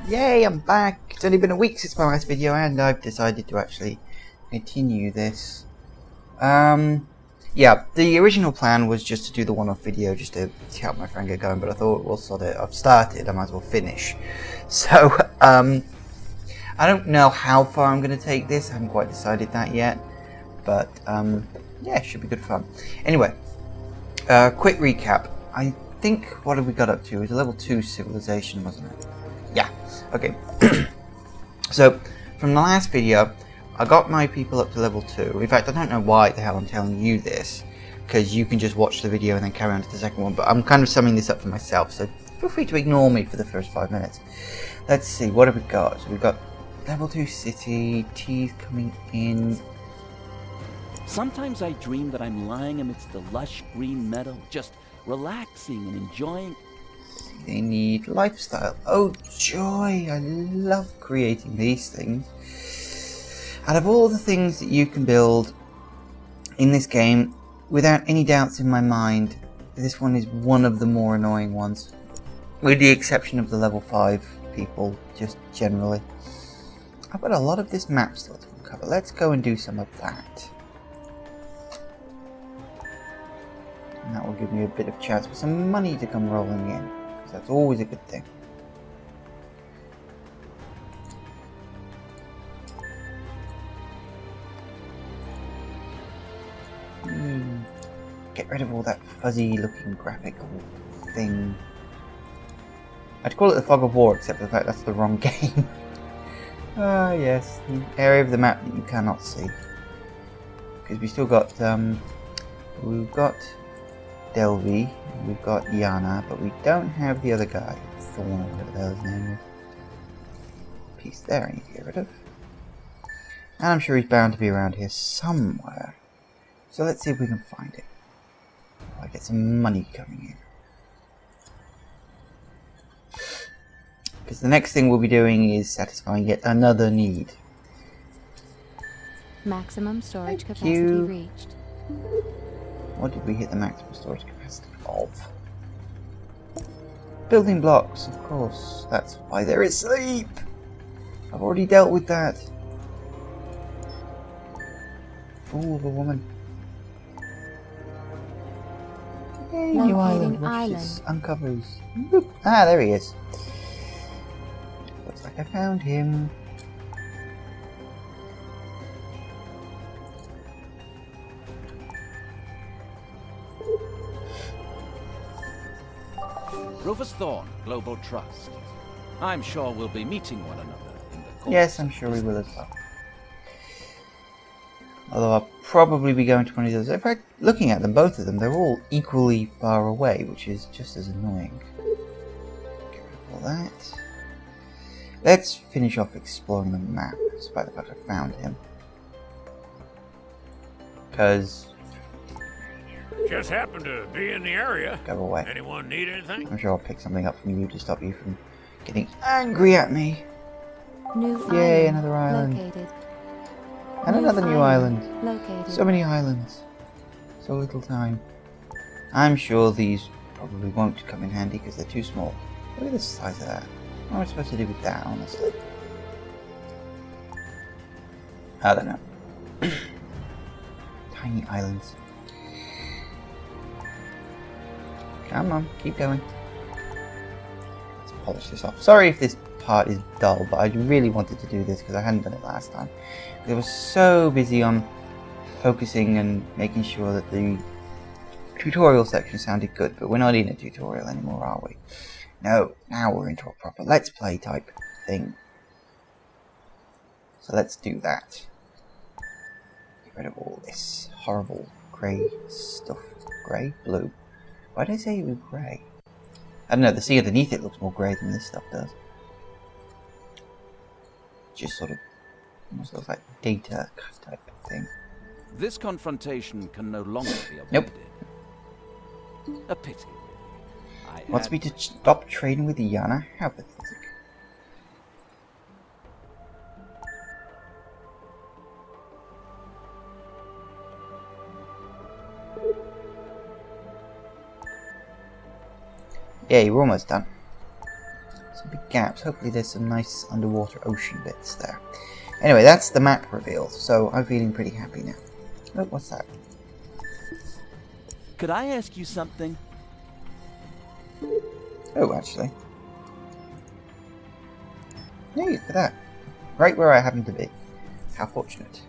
Yay, I'm back! It's only been a week since my last video and I've decided to actually continue this. Yeah, the original plan was just to do the one-off video just to help my friend get going, but I thought, well, sod it, I've started, I might as well finish. So, I don't know how far I'm going to take this, I haven't quite decided that yet, but, yeah, it should be good fun. Anyway, quick recap. I think, what have we got up to? It was a level 2 civilization, wasn't it? Yeah, okay. So, from the last video, I got my people up to level 2. In fact, I don't know why the hell I'm telling you this, because you can just watch the video and then carry on to the second one, but I'm kind of summing this up for myself, so feel free to ignore me for the first 5 minutes. Let's see, what have we got? So we've got level 2 city, teeth coming in. Sometimes I dream that I'm lying amidst the lush green meadow, just relaxing and enjoying. They need lifestyle. Oh joy, I love creating these things. Out of all the things that you can build in this game, without any doubts in my mind, this one is one of the more annoying ones. With the exception of the level 5 people, just generally. I've got a lot of this map still to uncover. Let's go and do some of that. And that will give me a bit of chance for some money to come rolling in. Because that's always a good thing. Get rid of all that fuzzy looking graphical thing. I'd call it the Fog of War, except for the fact that's the wrong game. Ah yes, the area of the map that you cannot see. Because we still got, we've got Delvey, we've got Yana, but we don't have the other guy, Thorn or whatever the hell his name is. Piece there I need to get rid of. And I'm sure he's bound to be around here somewhere. So let's see if we can find it. I get some money coming in. Because the next thing we'll be doing is satisfying yet another need. Maximum storage capacity reached. What did we hit the maximum storage capacity of? Building blocks, of course. That's why there is sleep. I've already dealt with that. Fool of a woman. Yay, new island. Watch this uncovers. Boop. Ah, there he is. Looks like I found him. Rufus Thorn, Global Trust. I'm sure we'll be meeting one another in the course. Yes, I'm sure we will as well. Although I'll probably be going to one of those. In fact, looking at them, both of them, they're all equally far away, which is just as annoying. Get rid of all that. Let's finish off exploring the map, despite the fact I found him. Because... just happened to be in the area. Go away. Anyone need anything? I'm sure I'll pick something up from you to stop you from getting angry at me. New Yay, island another island. located. And another new island. Located. So many islands. So little time. I'm sure these probably won't come in handy because they're too small. Look at the size of that. What am I supposed to do with that, honestly? I don't know. Tiny islands. Come on, keep going. Let's polish this off. Sorry if this part is dull, but I really wanted to do this because I hadn't done it last time. I was so busy on focusing and making sure that the tutorial section sounded good, but we're not in a tutorial anymore, are we? No, now we're into a proper Let's Play type thing. So let's do that. Get rid of all this horrible grey stuff. Grey? Blue. Why did I say it was grey? I don't know, the sea underneath it looks more grey than this stuff does. Just sort of almost looks like data type of thing. This confrontation can no longer be avoided. Nope. A pity, really. Wants me to stop trading with Yana? How pathetic. Yeah, we're almost done. So be gaps. Hopefully there's some nice underwater ocean bits there. Anyway, that's the map revealed, so I'm feeling pretty happy now. Oh, what's that? Could I ask you something? Oh, actually. Hey, look at that. Right where I happen to be. How fortunate.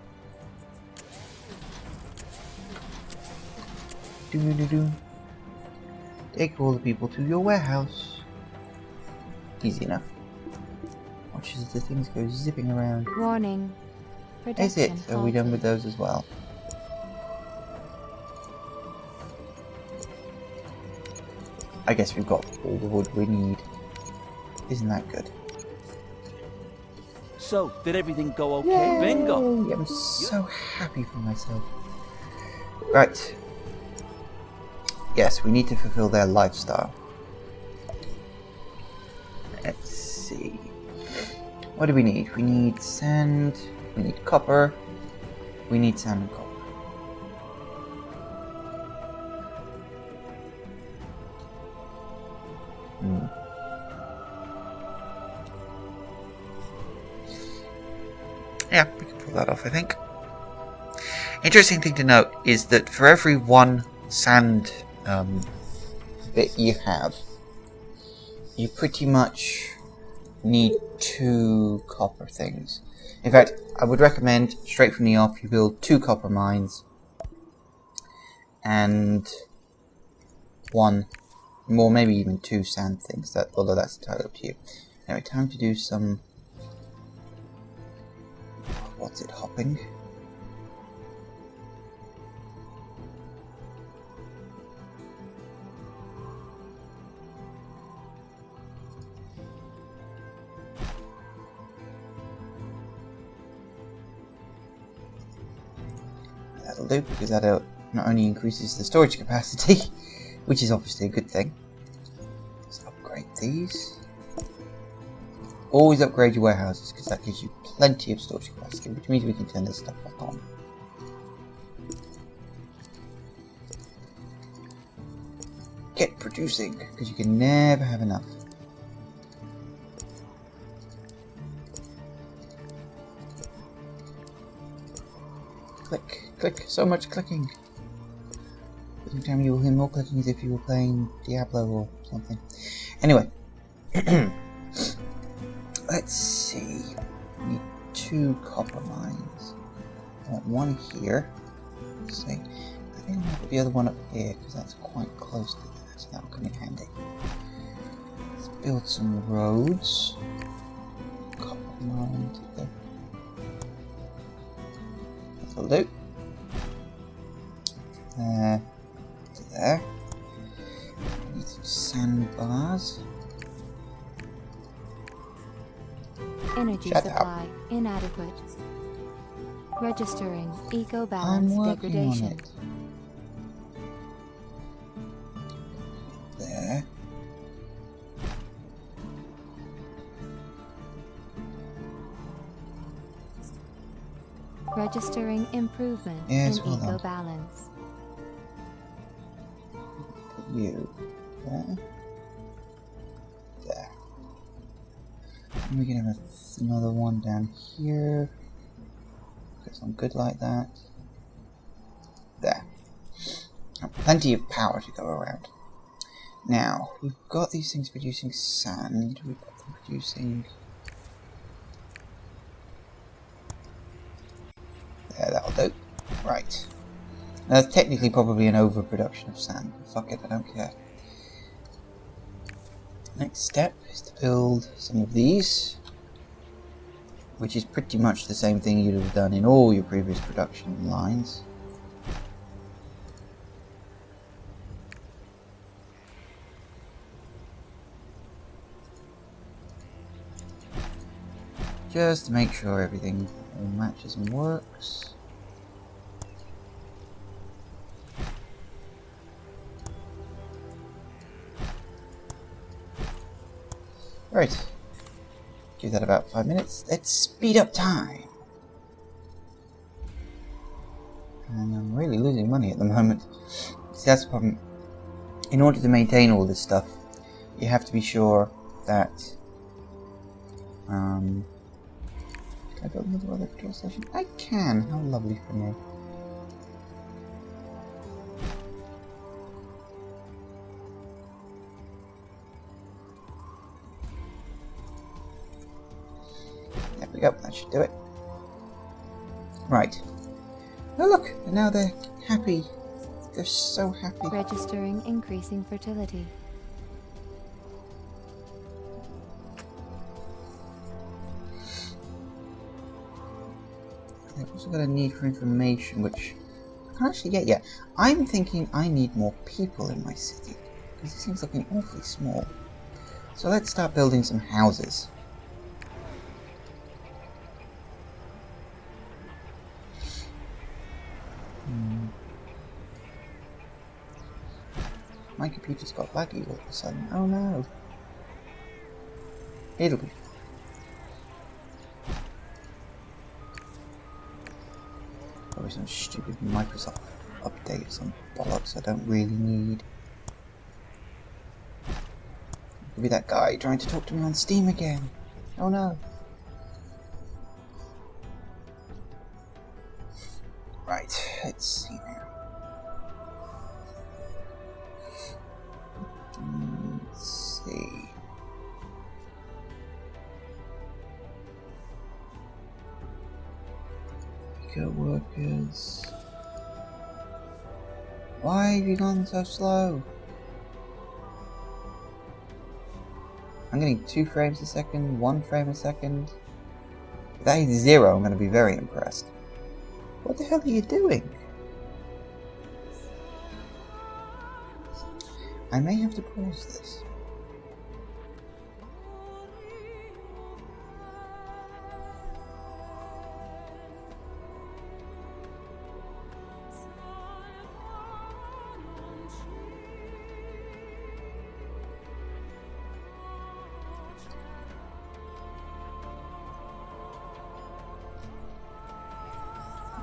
Do-do-do-do. Take all the people to your warehouse. Easy enough. Watch as the things go zipping around. Warning. Is it? Production Are we done halted. with those as well? I guess we've got all the wood we need. Isn't that good? So, did everything go okay? Yay! Bingo! I'm so happy for myself. Right. Yes, we need to fulfill their lifestyle. Let's see. What do we need? We need sand, we need copper, we need sand and copper. Yeah, we can pull that off, I think. Interesting thing to note is that for every one sand bit you have, you pretty much need 2 copper things. In fact, I would recommend straight from the off you build 2 copper mines and 1, more maybe even 2 sand things. Although that's entirely up to you. Anyway, time to do some. What's it, hopping? That'll do, because that not only increases the storage capacity, which is obviously a good thing. Let's upgrade these. Always upgrade your warehouses, because that gives you plenty of storage capacity, which means we can turn this stuff back on. Get producing, because you can never have enough. Click, click, so much clicking. Every time you will hear more clicking as if you were playing Diablo or something. Anyway. Let's see. We need 2 copper mines. I want 1 here. Let's see. I think I'm going to put the other one up here because that's quite close to that, so that'll come in handy. Let's build some roads. Copper mine to the. That'll do. To there. We need some sandbars. Energy Shut supply inadequate. Registering eco I'm balance working degradation. on it. There. Registering improvement Yes, in well eco done. balance. Put you there. There. And we can have another one down here. Because I'm good like that. There. Plenty of power to go around. Now, we've got these things producing sand. We've got them producing. There, that'll do. Right. Now, that's technically probably an overproduction of sand. Fuck it, I don't care. Next step is to build some of these, which is pretty much the same thing you'd have done in all your previous production lines. Just to make sure everything all matches and works. Right. Give that about 5 minutes. Let's speed up time. And I'm really losing money at the moment. See, that's the problem. In order to maintain all this stuff, you have to be sure that Can I build another other control station? I can. How lovely for me. There we go. That should do it. Right. Oh look! And now they're happy. They're so happy. Registering increasing fertility. I've also got a need for information, which I can't actually get yet. I'm thinking I need more people in my city, because this thing's looking awfully small. So let's start building some houses. My computer's got laggy all of a sudden. Oh no. It'll be fine. Probably some stupid Microsoft update or some bollocks I don't really need. Could be that guy trying to talk to me on Steam again. Oh no. Right, let's see now. Let's see. Co-workers. Why have you gone so slow? I'm getting 2 frames a second, 1 frame a second. If that is 0, I'm going to be very impressed. What the hell are you doing? I may have to pause this.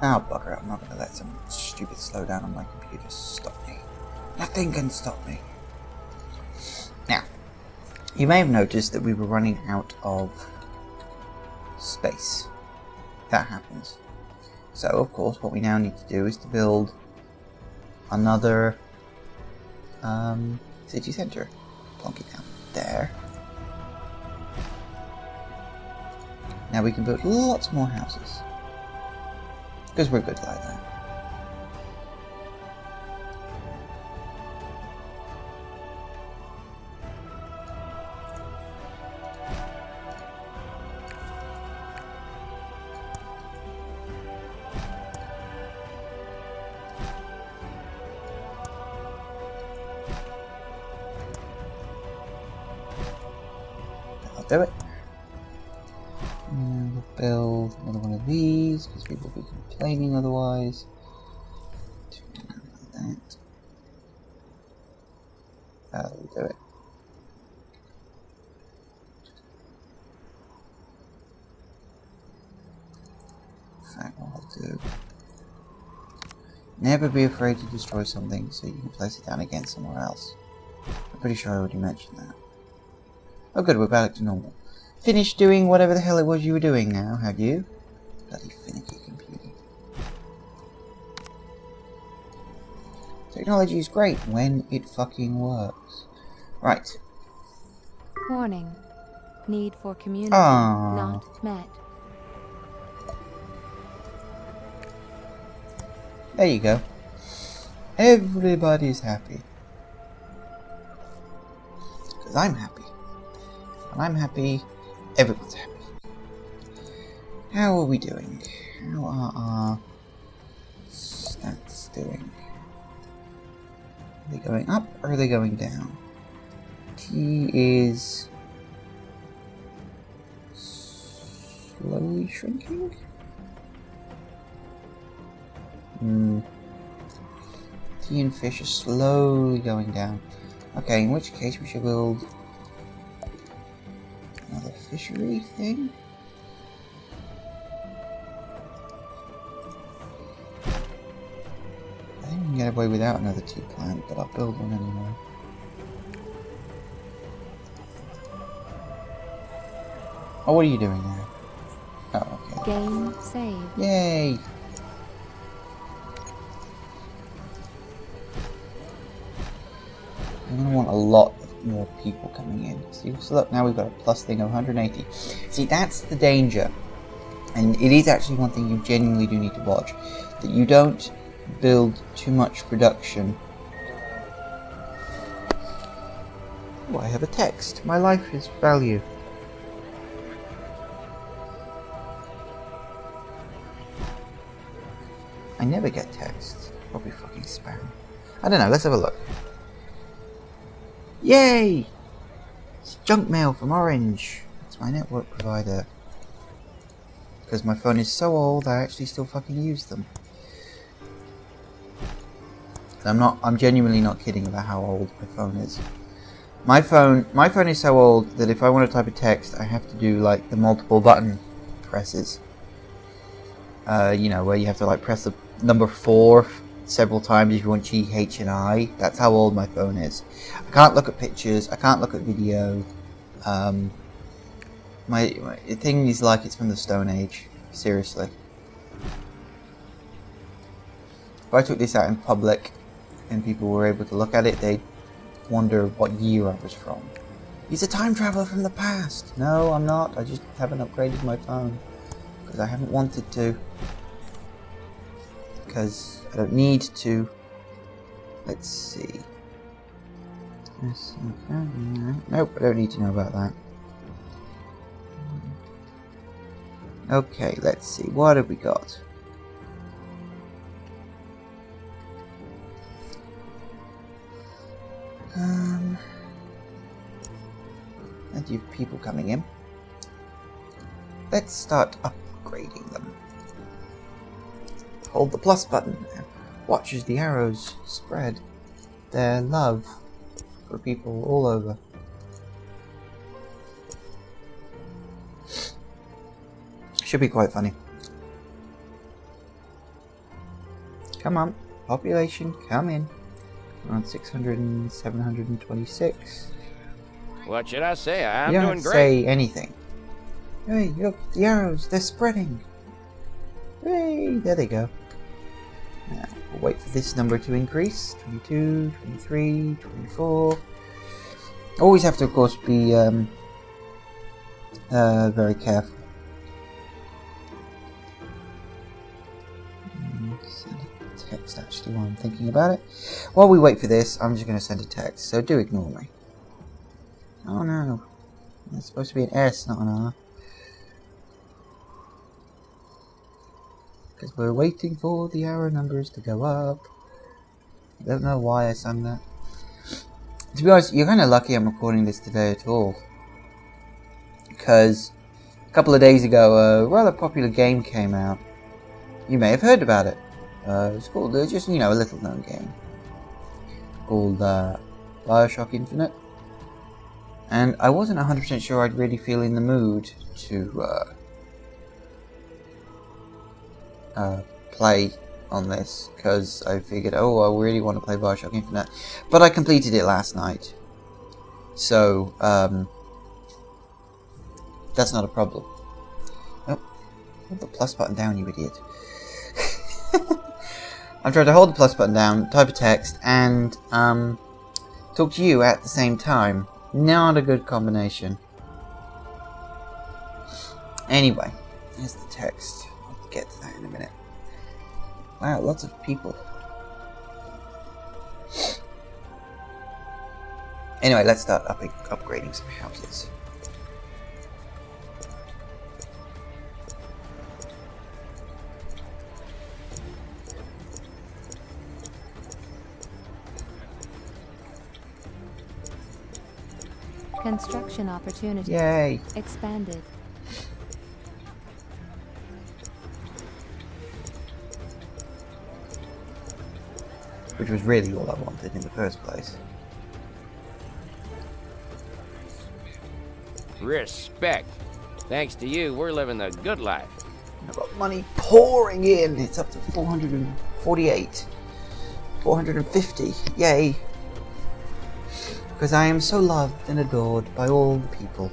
Oh, bugger, I'm not going to let some stupid slowdown on my computer stop me. Nothing can stop me. Now, you may have noticed that we were running out of space. That happens. So, of course, what we now need to do is to build another city centre. Plonk it down there. Now we can build lots more houses. Because we're good like that. I'll do it. And we'll build another one of these, because people will be complaining otherwise. Like that. That'll do it. In fact, what I'll do... Never be afraid to destroy something so you can place it down again somewhere else. I'm pretty sure I already mentioned that. Oh good, we're back to normal. Finished doing whatever the hell it was you were doing now, have you? Bloody finicky computer. Technology is great when it fucking works. Right. Warning. Need for community Aww. not met. There you go. Everybody's happy. Because I'm happy. When I'm happy, everyone's happy. How are we doing? How are our stats doing? Are they going up or are they going down? T is slowly shrinking? Tea and fish are slowly going down. Okay, in which case we should build another fishery thing. I think we can get away without another tea plant, but I'll build one anyway. Oh, what are you doing there? Oh, okay. Game saved. Yay! I'm gonna want a lot more people coming in. See, so look, now we've got a plus thing of 180. See, that's the danger. And it is actually one thing you genuinely do need to watch. That you don't build too much production. Oh, I have a text. My life is value. I never get texts. Probably fucking spam. I don't know, let's have a look. Yay! It's junk mail from Orange. It's my network provider. Because my phone is so old, I actually still fucking use them. I'm genuinely not kidding about how old my phone is. My phone is so old that if I want to type a text, I have to do like the multiple button presses. You know, where you have to like press the number 4 several times if you want G, H, and I. That's how old my phone is. I can't look at pictures. I can't look at video. My thing is like it's from the Stone Age. Seriously. If I took this out in public and people were able to look at it, they'd wonder what year I was from. He's a time traveler from the past. No, I'm not. I just haven't upgraded my phone because I haven't wanted to. Because I don't need to. Let's see. Nope, I don't need to know about that. Okay, let's see. What have we got? Plenty of people coming in. Let's start upgrading them. Hold the plus button. Watch as the arrows spread their love for people all over. Should be quite funny. Come on, population, come in. Around 600 and 726. What should I say? I'm you don't doing great. say anything. Hey, look, the arrows, they're spreading. Hey, there they go. Now, we'll wait for this number to increase. 22, 23, 24. Always have to, of course, be very careful. Send a text, actually, while I'm thinking about it. While we wait for this, I'm just going to send a text, so do ignore me. Oh no. It's supposed to be an S, not an R. Because we're waiting for the arrow numbers to go up. I don't know why I sang that. To be honest, you're kind of lucky I'm recording this today at all. Because a couple of days ago, a rather popular game came out. You may have heard about it. It's called, just, you know, a little known game. Called Bioshock Infinite. And I wasn't 100% sure I'd really feel in the mood to play on this, because I figured, oh, I really want to play Bioshock Infinite. But I completed it last night. So, that's not a problem. Oh, hold the plus button down, you idiot. I'm trying to hold the plus button down, type a text, and talk to you at the same time. Not a good combination. Anyway, here's the text. I'll get to that in a minute. Wow, lots of people. Anyway, let's start upgrading some houses. Construction opportunities. Yay! Expanded. Which was really all I wanted in the first place. Respect. Thanks to you, we're living the good life. I've got money pouring in. It's up to 448. 450. Yay! Because I am so loved and adored by all the people.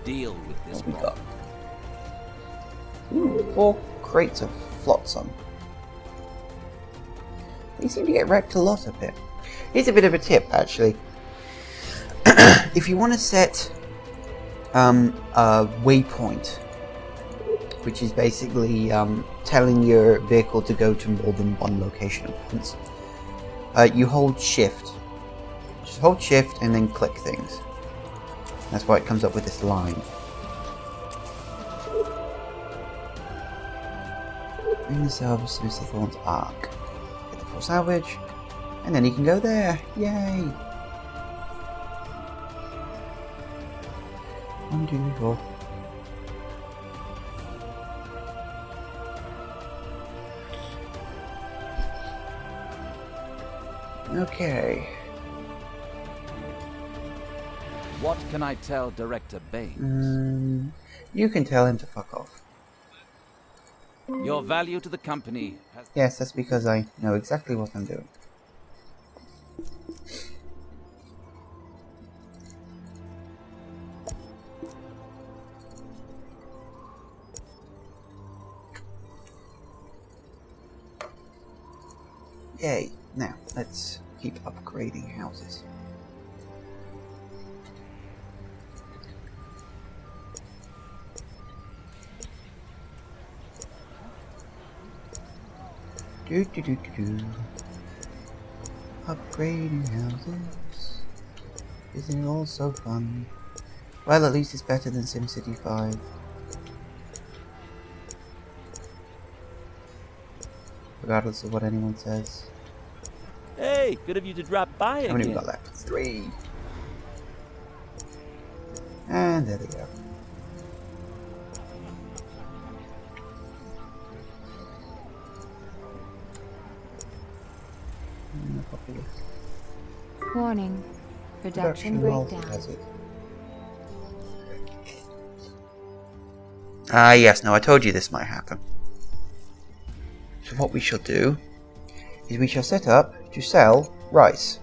deal with this What we problem. got? Ooh, 4 crates of flotsam. They seem to get wrecked a lot up here. Here's a bit of a tip, actually. If you want to set a waypoint, which is basically telling your vehicle to go to more than one location at once, you hold shift. Just hold shift and then click things. That's why it comes up with this line. Bring the salvage to Mr. Thorn's Ark. Get the full salvage, and then you can go there. Yay! 1, 2, 4. Okay. What can I tell Director Baines? You can tell him to fuck off. Your value to the company has... Yes, that's because I know exactly what I'm doing. Yay. Now, let's keep upgrading houses. Upgrading houses. Isn't it all so fun? Well, at least it's better than SimCity 5. Regardless of what anyone says. Hey, good of you to drop by again. How many we got left? 3. And there they go. Warning. Production Production breakdown. has it. Ah, yes, no, I told you this might happen. So what we shall do is we shall set up to sell rice.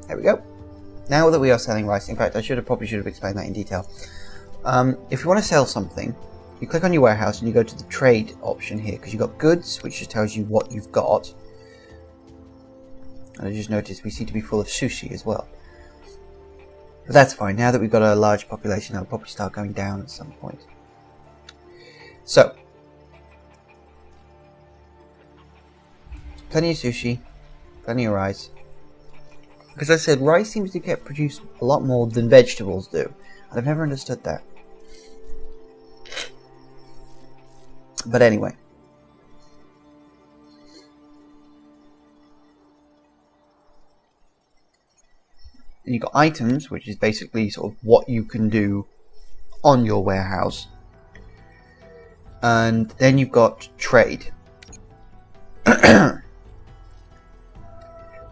There we go. Now that we are selling rice, in fact, I probably should have explained that in detail. If you want to sell something, you click on your warehouse and you go to the trade option here, because you've got goods, which just tells you what you've got. And I just noticed we seem to be full of sushi as well. But that's fine. Now that we've got a large population, that'll probably start going down at some point. So, plenty of sushi, plenty of rice. Because I said, rice seems to get produced a lot more than vegetables do. And I've never understood that. But anyway. And you've got items, which is basically sort of what you can do on your warehouse. And then you've got trade.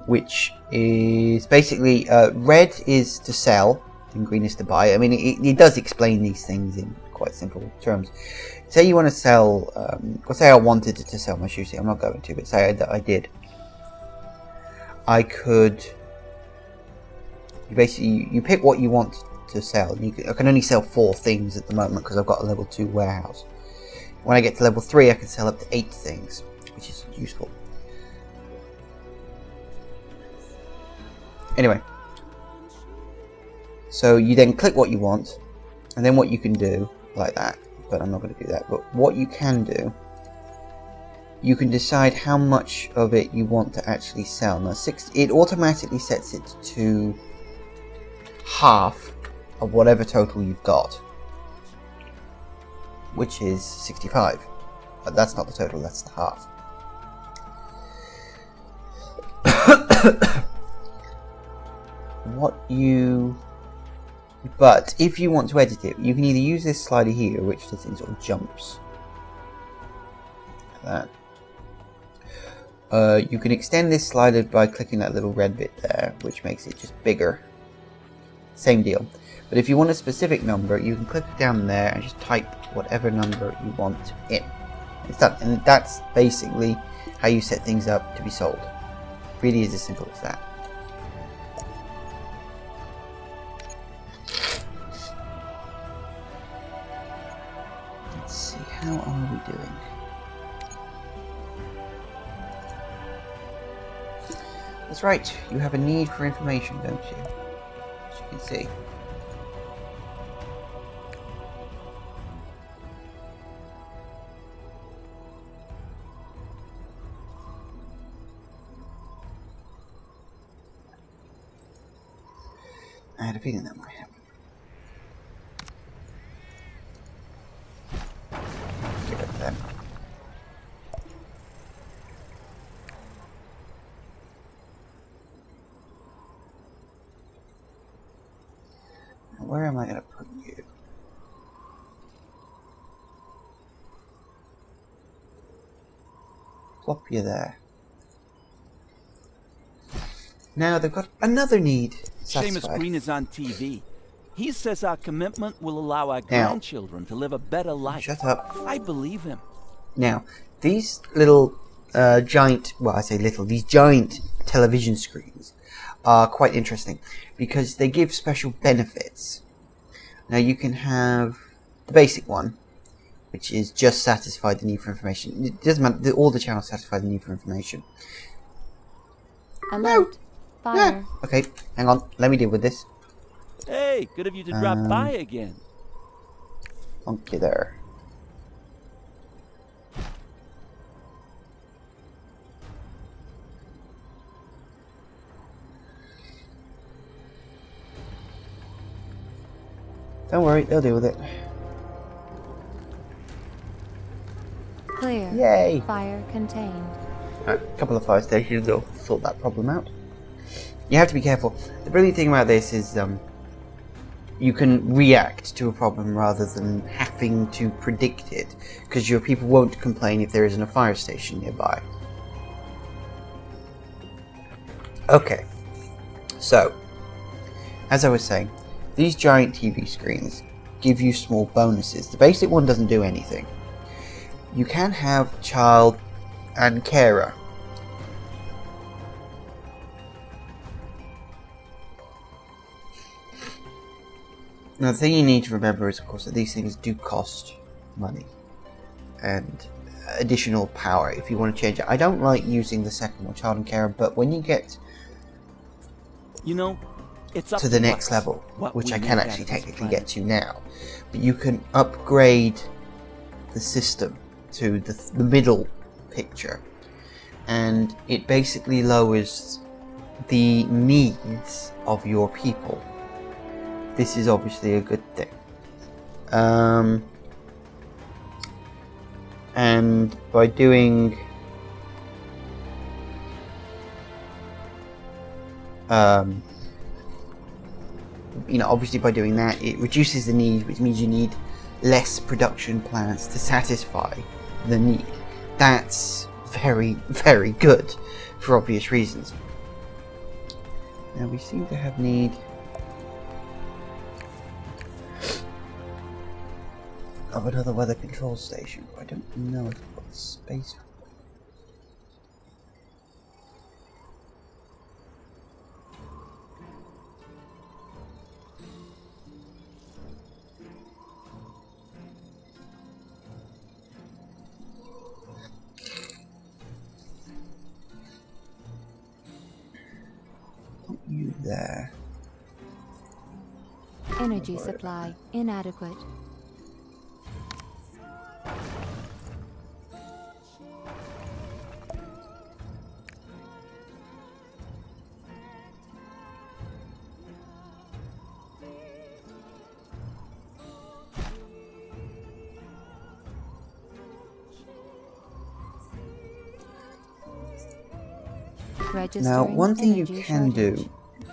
Which is basically, red is to sell and green is to buy. I mean, it does explain these things in quite simple terms. Say you want to sell, or say I wanted to sell my sushi. I'm not going to, but say that I did. I could, you pick what you want to sell. I can only sell 4 things at the moment because I've got a level 2 warehouse. When I get to level 3, I can sell up to 8 things, which is useful. Anyway, so you then click what you want, and then what you can do, like that, but I'm not going to do that, but what you can do, you can decide how much of it you want to actually sell. Now, it automatically sets it to half of whatever total you've got, which is 65, but that's not the total, that's the half. But if you want to edit it, you can either use this slider here, which does in sort of jumps, like that. You can extend this slider by clicking that little red bit there, which makes it just bigger. Same deal. But if you want a specific number, you can click down there and just type whatever number you want in. It's done, and that's basically how you set things up to be sold. Really is as simple as that. how are we doing? That's right, you have a need for information, don't you? As you can see. I had a feeling that might happen. Get rid of them. Now, where am I going to put you? Plop you there. Now they've got another need Seamus satisfied. Green is on TV. He says our commitment will allow our grandchildren to live a better life. Shut up. I believe him. Now, these little giant, well, I say little, these giant television screens are quite interesting because they give special benefits. Now, you can have the basic one, which is just satisfy the need for information. It doesn't matter, all the channels satisfy the need for information. Alert. Fire. Yeah. Okay, hang on, let me deal with this. Hey, good of you to drop by again. Funky there. Don't worry, they'll deal with it. Clear. Yay! Fire contained. A couple of fire stations will sort that problem out. You have to be careful. The brilliant thing about this is you can react to a problem rather than having to predict it, because your people won't complain if there isn't a fire station nearby. Okay, so as I was saying, these giant TV screens give you small bonuses. The basic one doesn't do anything. You can have child and carer. Now, the thing you need to remember is, of course, that these things do cost money and additional power if you want to change it. I don't like using the second one, child and carer, but when you get You know, it's up to the next us level, what which we I can make out actually of this technically planet. get to now, but you can upgrade the system to the middle picture, and it basically lowers the needs of your people. This is obviously a good thing. And by doing you know, obviously by doing that, it reduces the need, which means you need less production plants to satisfy the need. That's very, very good for obvious reasons. Now we seem to have need of another weather control station, but I don't know if I've got the space for it. Put you there. Energy supply inadequate. Now, one thing you Energy can shortage. do,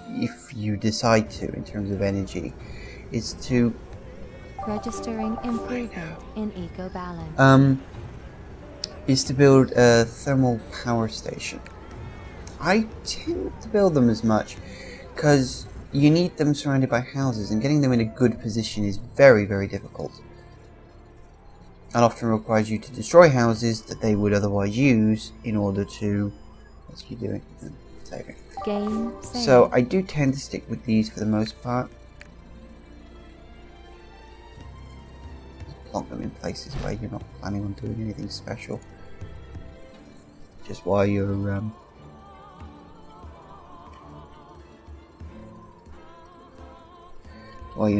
if you decide to, in terms of energy, is to Registering improvement in eco balance. is to build a thermal power station. I tend to build them as much because you need them surrounded by houses, and getting them in a good position is very, very difficult, and often requires you to destroy houses that they would otherwise use in order to... What's he doing? Saving. Game saved. So I do tend to stick with these for the most part. plonk them in places where you're not planning on doing anything special. Just while you're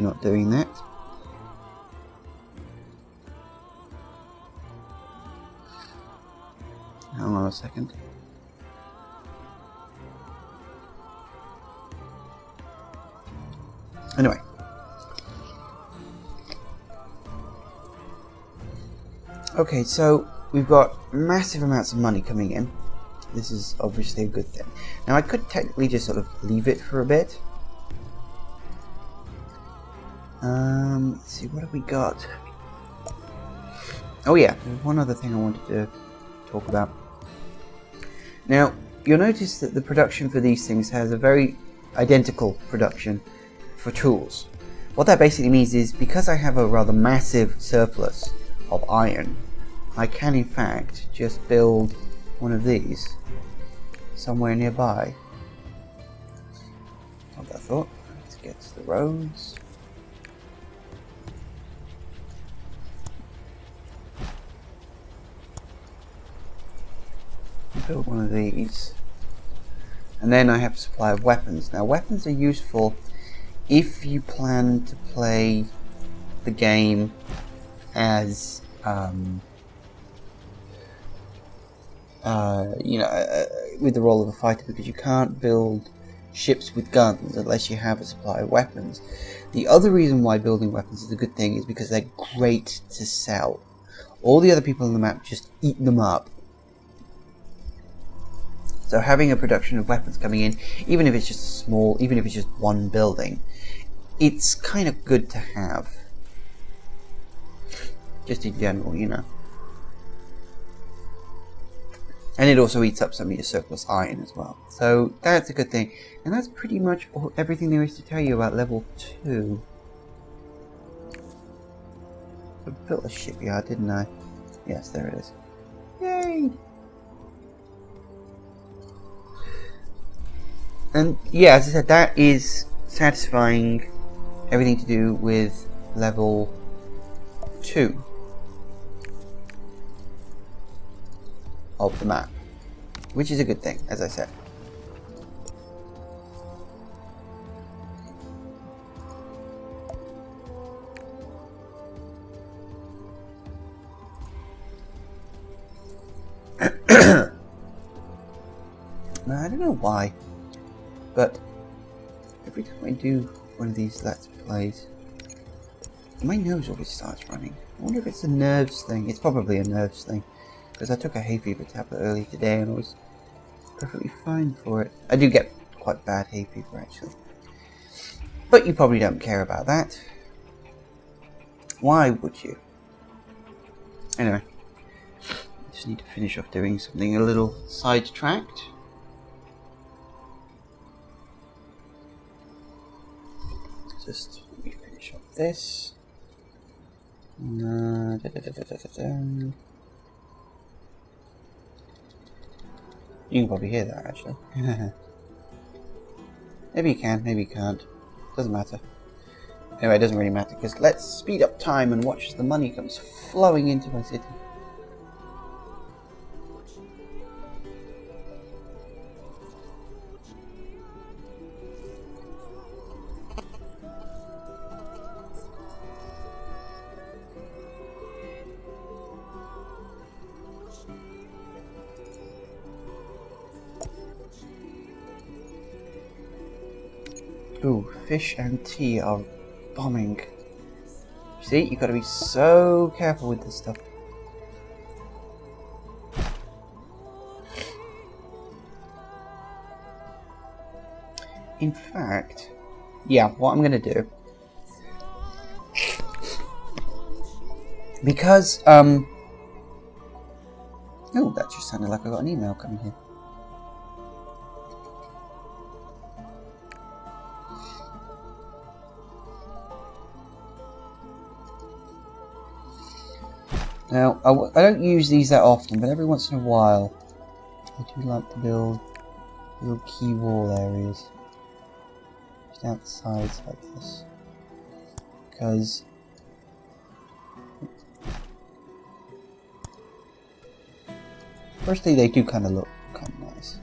not doing that. Hang on a second. Anyway. Okay, so we've got massive amounts of money coming in. This is obviously a good thing. Now I could technically just sort of leave it for a bit. Let's see, what have we got? Oh yeah, there's one other thing I wanted to talk about. Now, you'll notice that the production for these things has a very identical production for tools. What that basically means is, because I have a rather massive surplus of iron, I can in fact just build one of these somewhere nearby. Not what I thought. Let's get to the roads. Build one of these, and then I have a supply of weapons. Now weapons are useful if you plan to play the game as with the role of a fighter, because you can't build ships with guns unless you have a supply of weapons. The other reason why building weapons is a good thing is because they're great to sell. All the other people on the map just eat them up. So having a production of weapons coming in, even if it's just small, even if it's just one building, it's kind of good to have. Just in general, you know. And it also eats up some of your surplus iron as well. So that's a good thing. And that's pretty much everything there is to tell you about level 2. I built a shipyard, didn't I? Yes, there it is. Yay! And yeah, as I said, that is satisfying everything to do with level 2 of the map, which is a good thing, as I said. Now, I don't know why, but every time I do one of these Let's Plays, my nose always starts running. I wonder if it's a nerves thing. It's probably a nerves thing, because I took a hay fever tablet earlier today and I was perfectly fine for it. I do get quite bad hay fever actually, but you probably don't care about that. Why would you? Anyway, I just need to finish off doing something a little sidetracked. Just let me finish off this. You can probably hear that actually. Maybe you can, maybe you can't. Doesn't matter. Anyway, it doesn't really matter, because let's speed up time and watch as the money comes flowing into my city. Ooh, fish and tea are bombing. See, you've got to be so careful with this stuff. In fact, yeah, what I'm gonna do, because oh, that just sounded like I got an email coming here. Now, I don't use these that often, but every once in a while, I do like to build little key wall areas just out the sides like this, because Firstly, they do kind of look kind of nice.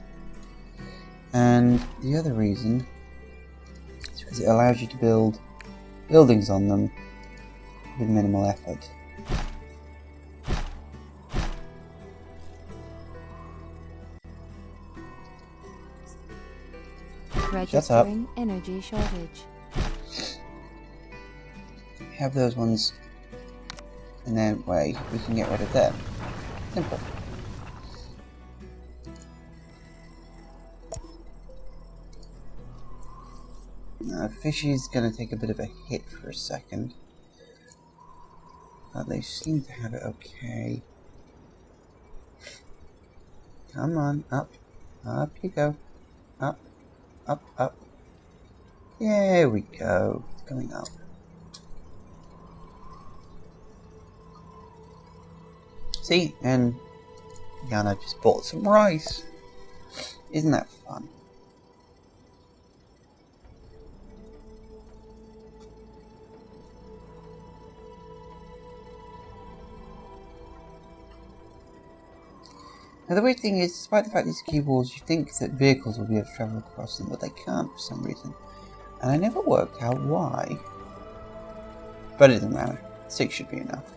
And the other reason is because it allows you to build buildings on them with minimal effort. Registering energy shortage. Have those ones, and then way we can get rid of them. Simple. Fishy's gonna take a bit of a hit for a second, but they seem to have it okay. Come on, up, up you go, up, up, up. There we go. It's going up. See, and Yana just bought some rice. Isn't that fun? Now the weird thing is, despite the fact these key walls, you think that vehicles will be able to travel across them, but they can't for some reason. And I never worked out why. But it doesn't matter. 6 should be enough.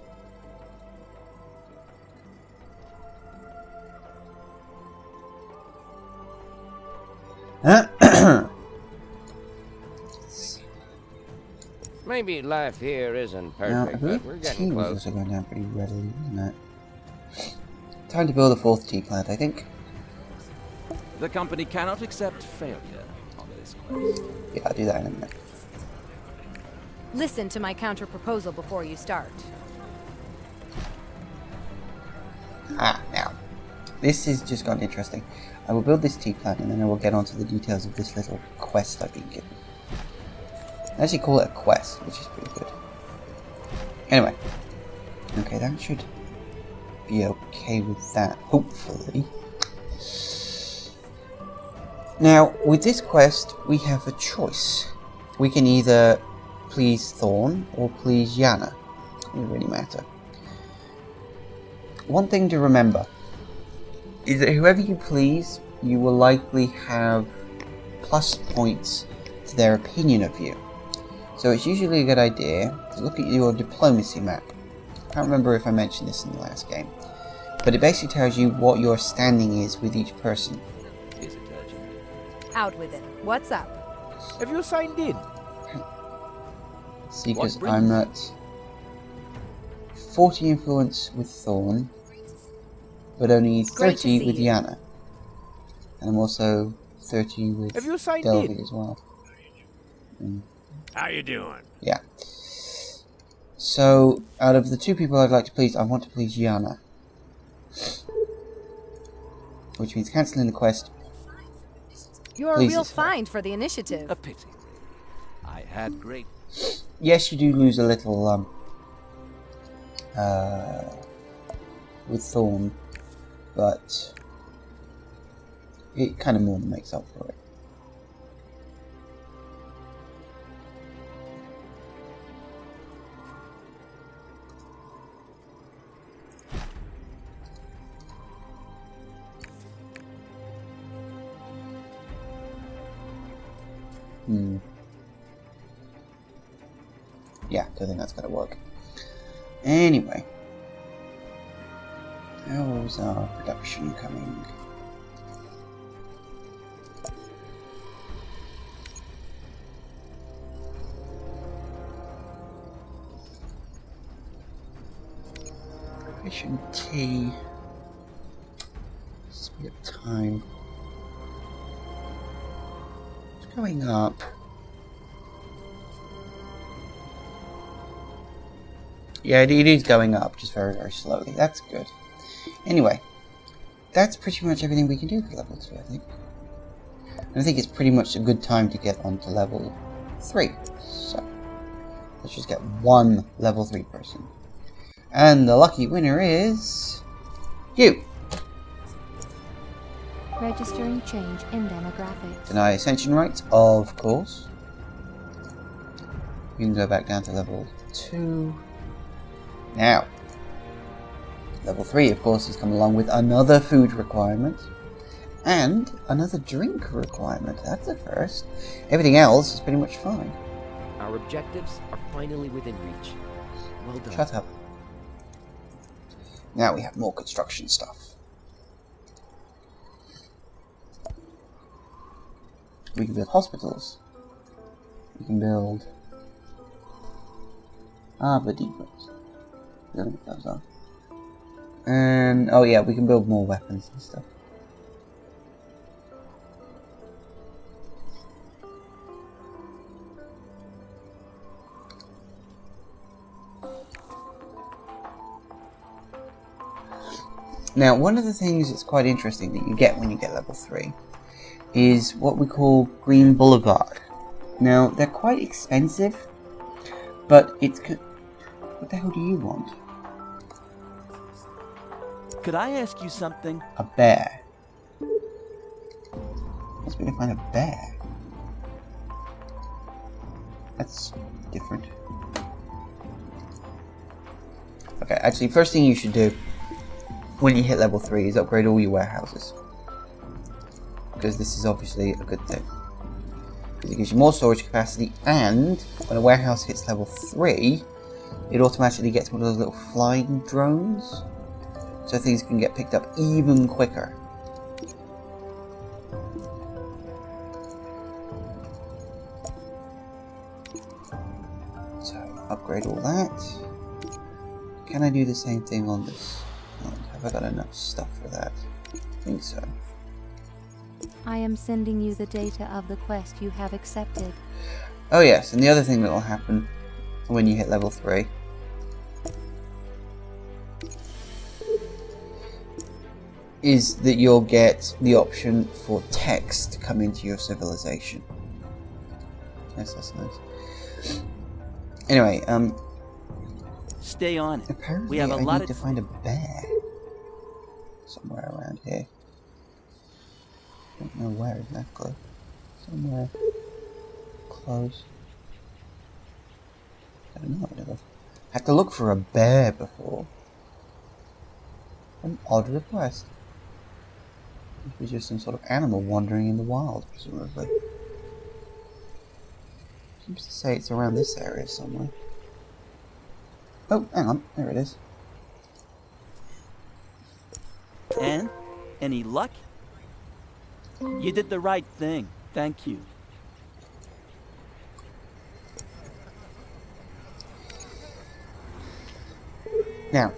Maybe life here isn't Now, I perfect, believe but we're tea getting was close. also going down pretty readily, isn't it? Time to build a 4th tea plant, I think. The company cannot accept failure on this quest. Yeah, I'll do that in a minute. Listen to my counter-proposal before you start. Now. This is just gotten interesting. I will build this tea plant and then I will get onto the details of this little quest I've been given. I actually call it a quest, which is pretty good. Anyway. Okay, that should be okay with that, hopefully. Now, with this quest, we have a choice. We can either please Thorn or please Yana. It doesn't really matter. One thing to remember is that whoever you please, you will likely have plus points to their opinion of you. So it's usually a good idea to look at your diplomacy map. I can't remember if I mentioned this in the last game, but it basically tells you what your standing is with each person. Is it urgent? Out with it. What's up? Have you signed in? See, because What I'm brings- at 40 influence with Thorn, but only Great to 30 see with you. Yana. And I'm also 30 with Have you signed Delvey in? as well. How you doing? Yeah. So, out of the 2 people I'd like to please, I want to please Yana. Which means cancelling the quest. You're a Please, real sir. find for the initiative. A pity. I had great... Yes, you do lose a little, with Thorn, but it kind of more than makes up for it. Yeah, don't think that's gonna work. Anyway. How's our production coming? Efficient tea. Speed up time. It's going up. Yeah, it is going up, just very, very slowly. That's good. Anyway, that's pretty much everything we can do for level 2, I think. And I think it's pretty much a good time to get on to level 3. So, let's just get one level 3 person. And the lucky winner is... you! Registering change in demographics. Deny ascension rights, of course. You can go back down to level 2. Now, Level 3, of course, has come along with another food requirement and another drink requirement. That's a first. Everything else is pretty much fine. Our objectives are finally within reach. Well done. Shut up. Now we have more construction stuff. We can build hospitals. We can build arbor depots. Building those up. And oh yeah, we can build more weapons and stuff. Now, one of the things that's quite interesting that you get when you get level 3 is what we call Green Boulevard. Now, they're quite expensive, but it's... What the hell do you want? Could I ask you something? A bear. Must be to find a bear. That's different. Okay, actually, first thing you should do when you hit level 3 is upgrade all your warehouses. Because this is obviously a good thing. Because it gives you more storage capacity, and when a warehouse hits level 3, it automatically gets one of those little flying drones. So things can get picked up even quicker. So, upgrade all that. Can I do the same thing on this? Have I got enough stuff for that? I think so. I am sending you the data of the quest you have accepted. Oh yes, and the other thing that will happen when you hit level 3 is that you'll get the option for text to come into your civilization. Yes, that's nice. Anyway, Stay on it. apparently We have a I lot need to find a bear somewhere around here. Don't know where exactly. Somewhere close. I don't know. I never had to look for a bear before. An odd request. It was just some sort of animal wandering in the wild, presumably. Seems to say it's around this area somewhere. Oh, hang on. There it is. And? Any luck? You did the right thing. Thank you. Now.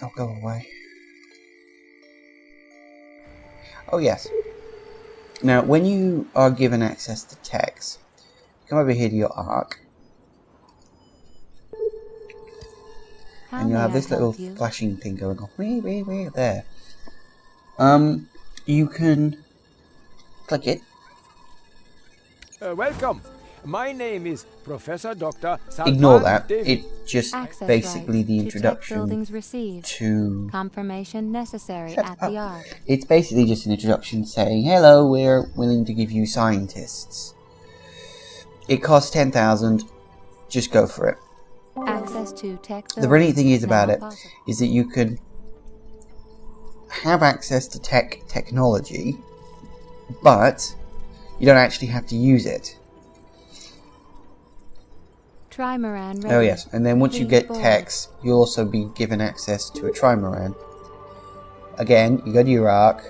Oh, go away. Oh, yes. Now, when you are given access to text, come over here to your arc. How And you'll may have I this little help you? flashing thing going on. Wee, there. You can click it. Welcome. My name is Professor Dr. Ignore Salman that. David. It's just Access basically rights the to tech introduction buildings received. to... Confirmation necessary Shut at up. the Ark. It's basically just an introduction saying, hello, we're willing to give you scientists. It costs 10,000. Just go for it. Access to tech The brilliant thing buildings is about now it possible. is that you can have access to technology, but you don't actually have to use it. Trimaran ready. Oh yes, and then once you Please get board. techs, you'll also be given access to a trimaran. Again, you go to your arc,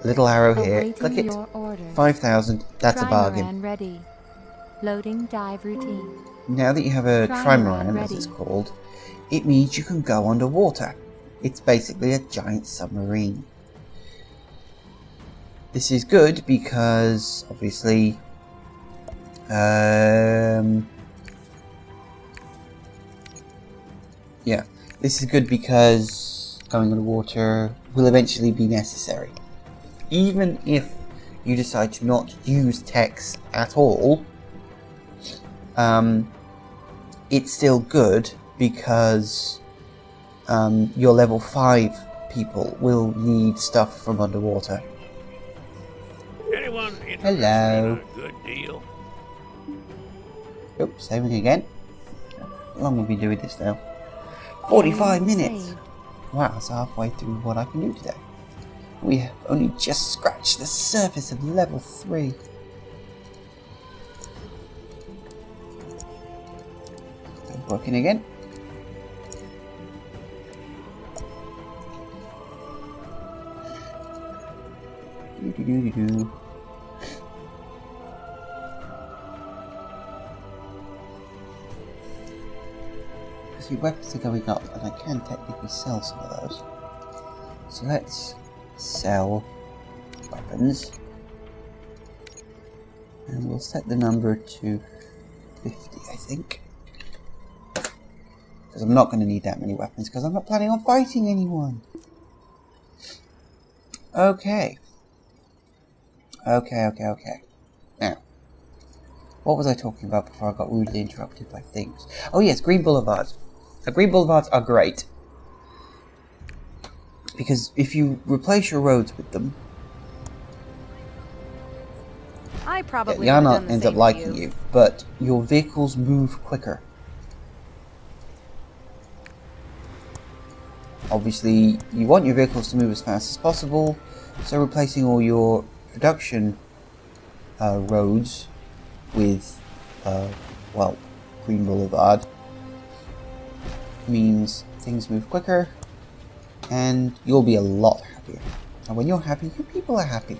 little arrow here, Awaiting click it, your orders. 5,000, that's a bargain. Trimaran ready. Loading dive routine. Now that you have a Trimaran trimaran, as ready. it's called, it means you can go underwater. It's basically a giant submarine. This is good because, obviously, yeah, this is good because going underwater will eventually be necessary. Even if you decide to not use techs at all, it's still good because your level 5 people will need stuff from underwater. Anyone interested Hello. in a good deal? Oops, saving again. How long have we been doing this now? 45 Game minutes! saved. Wow, that's halfway through what I can do today. We have only just scratched the surface of level 3. Working again. Do. See, weapons are going up, and I can technically sell some of those. So let's sell weapons. And we'll set the number to 50, I think. Because I'm not going to need that many weapons, because I'm not planning on fighting anyone. Okay. Okay. Now, what was I talking about before I got rudely interrupted by things? Oh yes, Green Boulevards. Green Boulevards are great. Because if you replace your roads with them, I probably the would have Anno done the ends same up to liking you. you, but your vehicles move quicker. Obviously, you want your vehicles to move as fast as possible, so replacing all your production roads with, well, Green Boulevard means things move quicker, and you'll be a lot happier. And when you're happy, your people are happy.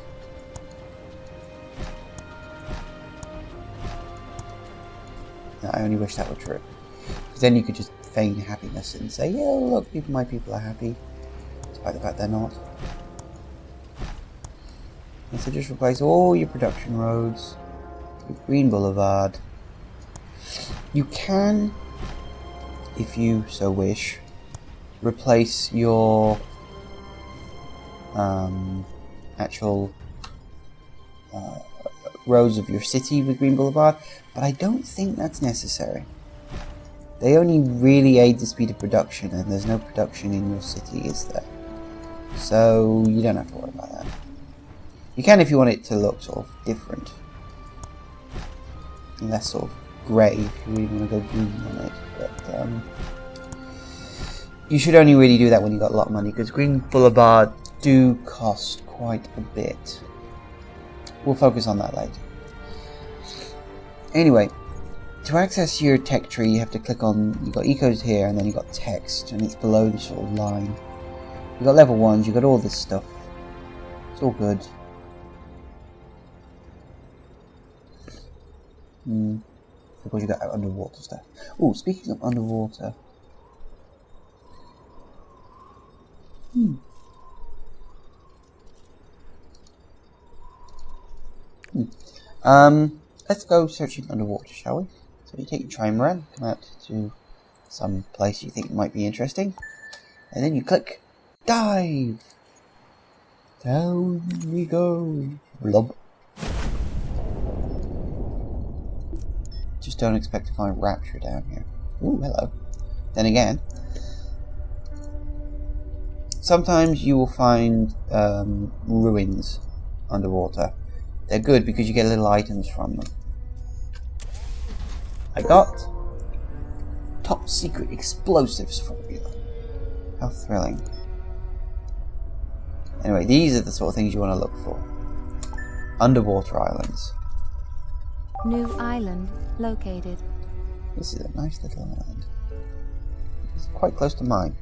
I only wish that were true. Because then you could just feign happiness and say, yeah, look, my people are happy. Despite the fact they're not. And so just replace all your production roads with Green Boulevard. You can, if you so wish, replace your actual roads of your city with Green Boulevard, but I don't think that's necessary. They only really aid the speed of production, and there's no production in your city, is there? So you don't have to worry about that. You can if you want it to look sort of different. Less sort of grey, if you really want to go green on it. But you should only really do that when you've got a lot of money, because Green Boulevard do cost quite a bit. We'll focus on that later. Anyway, to access your tech tree, you have to click on, you've got ecos here, and then you've got text, and it's below the sort of line. You've got level 1s, you've got all this stuff. It's all good. Of course, you got underwater stuff. Oh, speaking of underwater. Let's go searching underwater, shall we? So you take your trimaran, come out to some place you think might be interesting, and then you click dive. Down we go. Blob. Just don't expect to find Rapture down here. Ooh, hello. Then again, sometimes you will find ruins underwater. They're good because you get little items from them. I got top secret explosives for you. How thrilling. Anyway, these are the sort of things you want to look for. Underwater islands. New island located. This is a nice little island. It's quite close to mine.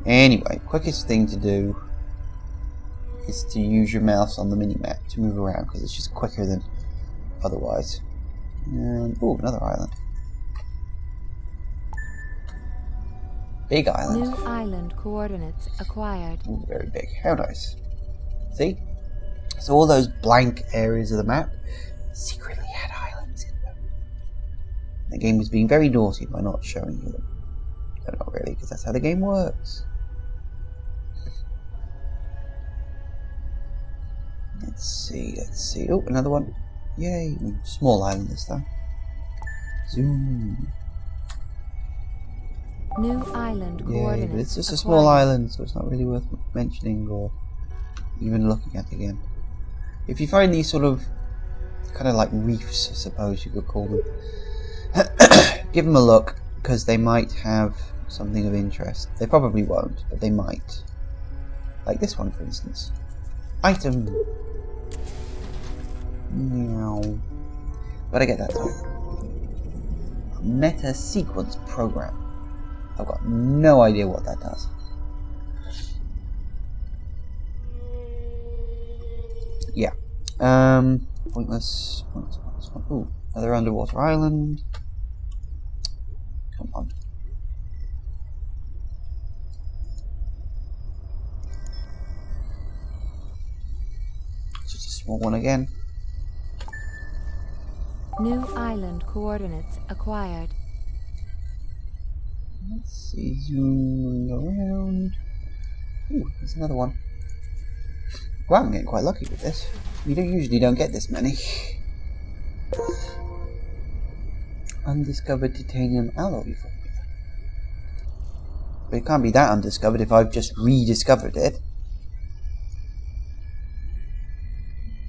Anyway, quickest thing to do is to use your mouse on the mini-map to move around, because it's just quicker than otherwise. And, ooh, another island. Big island. New island coordinates acquired. Ooh, very big. How nice. See? So all those blank areas of the map secretly had islands in them. The game was being very naughty by not showing you them. No, not really, because that's how the game works. Let's see. Oh, another one. Yay. Small island this time. Zoom. New island Yay, coordinates but it's just a acquired. small island, so it's not really worth mentioning or even looking at again. If you find these sort of kind of like reefs, I suppose you could call them, give them a look, because they might have something of interest. They probably won't, but they might. Like this one, for instance. Item. Meow. But I get that time. Meta sequence program. I've got no idea what that does. Yeah. Pointless. Ooh, another underwater island. Come on. Just a small one again. New island coordinates acquired. Let's see, zooming around. Ooh, there's another one. Well, I'm getting quite lucky with this. You usually don't get this many. Undiscovered titanium alloy formula. But it can't be that undiscovered if I've just rediscovered it.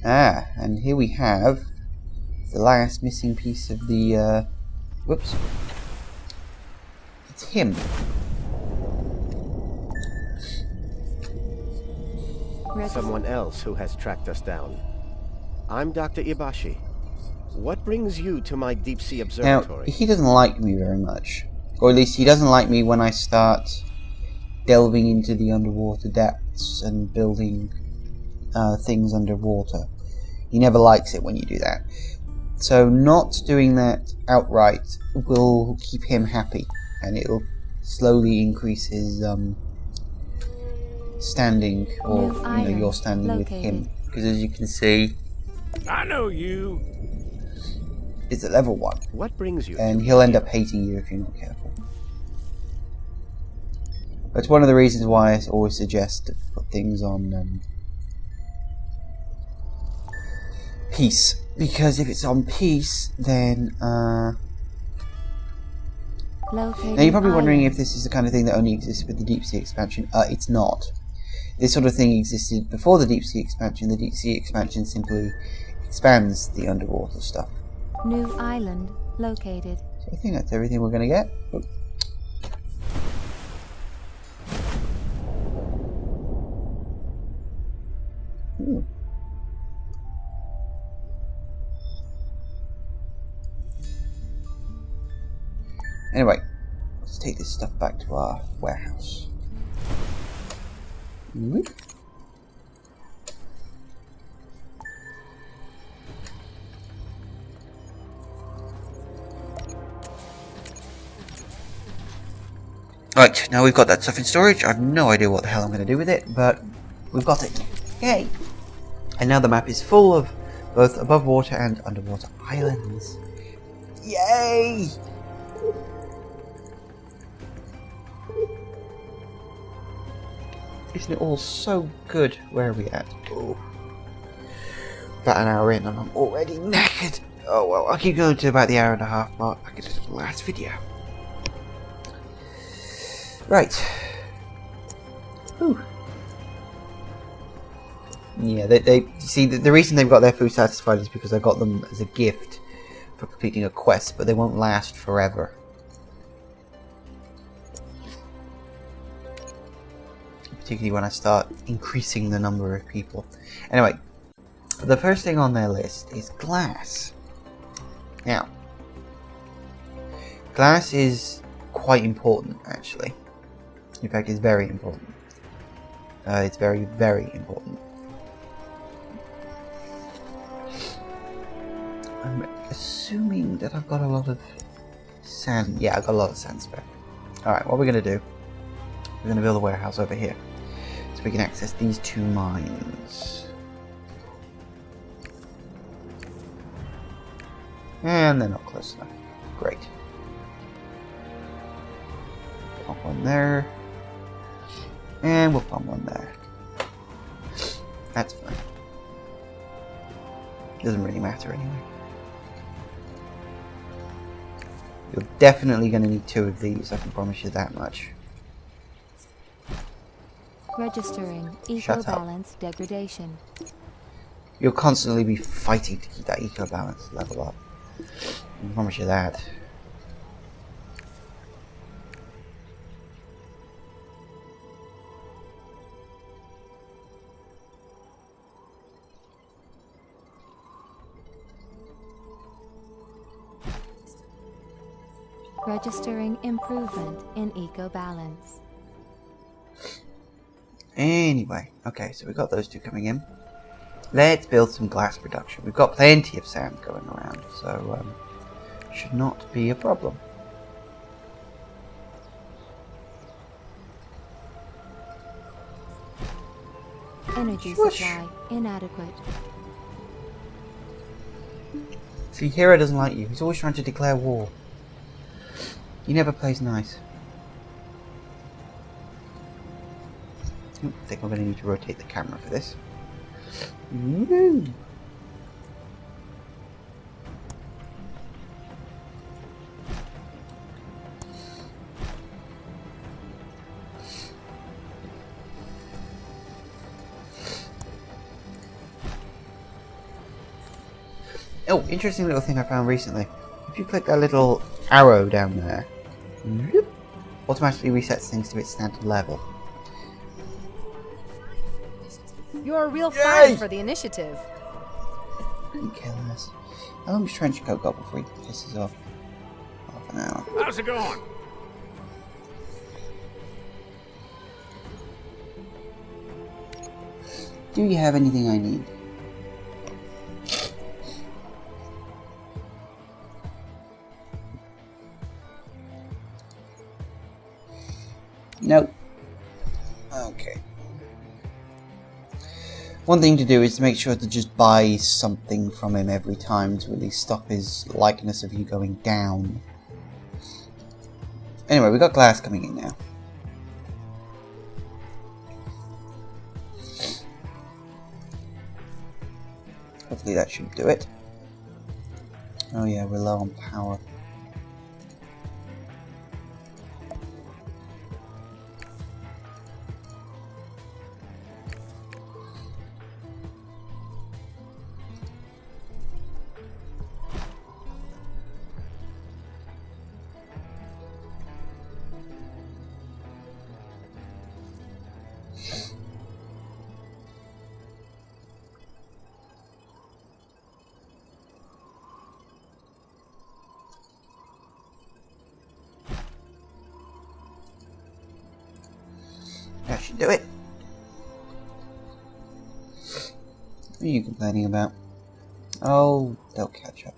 Ah, and here we have the last missing piece of the, whoops. It's him. Someone else who has tracked us down. I'm Dr. Ibashi. What brings you to my deep-sea observatory? Now, he doesn't like me very much. Or at least he doesn't like me when I start delving into the underwater depths and building things underwater. He never likes it when you do that. So not doing that outright will keep him happy, and it'll slowly increase his standing, or your standing with him. Because as you can see, I know you. it's at level 1. What brings you? And he'll end up hating you if you're not careful. That's one of the reasons why I always suggest to put things on peace. Because if it's on peace, then now you're probably wondering if this is the kind of thing that only exists with the deep sea expansion. It's not. This sort of thing existed before the deep sea expansion. The deep sea expansion simply expands the underwater stuff. New island located. So I think that's everything we're going to get. Oh. Ooh. Anyway, let's take this stuff back to our warehouse. Whoop. Right, now we've got that stuff in storage. I have no idea what the hell I'm going to do with it, but we've got it. Yay! And now the map is full of both above water and underwater islands. Yay! Isn't it all so good? Where are we at? Oh. About an hour in and I'm already knackered. Oh well, I'll keep going to about the hour and a half mark like I did in the last video. Right. Whew. Yeah, they see the reason they've got their food satisfied is because I got them as a gift for completing a quest, but they won't last forever. Particularly when I start increasing the number of people. Anyway, the first thing on their list is glass. Now, glass is quite important, actually. In fact, it's very important. It's very, very important. I'm assuming that I've got a lot of sand. Yeah, I've got a lot of sand spare. Alright, what we're going to do, we're going to build a warehouse over here, so we can access these 2 mines. And they're not close enough. Great. Pump one there. And we'll pump one there. That's fine. Doesn't really matter anyway. You're definitely going to need 2 of these, I can promise you that much. Registering eco-balance degradation. You'll constantly be fighting to keep that eco-balance level up. I can promise you that. Registering improvement in eco-balance. Anyway, okay, so we've got those two coming in. Let's build some glass production. We've got plenty of sand going around, so should not be a problem. Energy supply inadequate. See, Hero doesn't like you. He's always trying to declare war. He never plays nice. I think I'm going to need to rotate the camera for this. Woo! Oh, interesting little thing I found recently. If you click that little arrow down there, automatically resets things to its standard level. You're a real find for the initiative. Couldn't kill us. How long is trench coat got before he pisses off? Half an hour. How's it going? Do you have anything I need? Nope. Okay. One thing to do is to make sure to just buy something from him every time to at least stop his likeness of you going down. Anyway, we got glass coming in now. Hopefully that should do it. Oh yeah, we're low on power. That should do it. What are you complaining about? Oh, they'll catch up.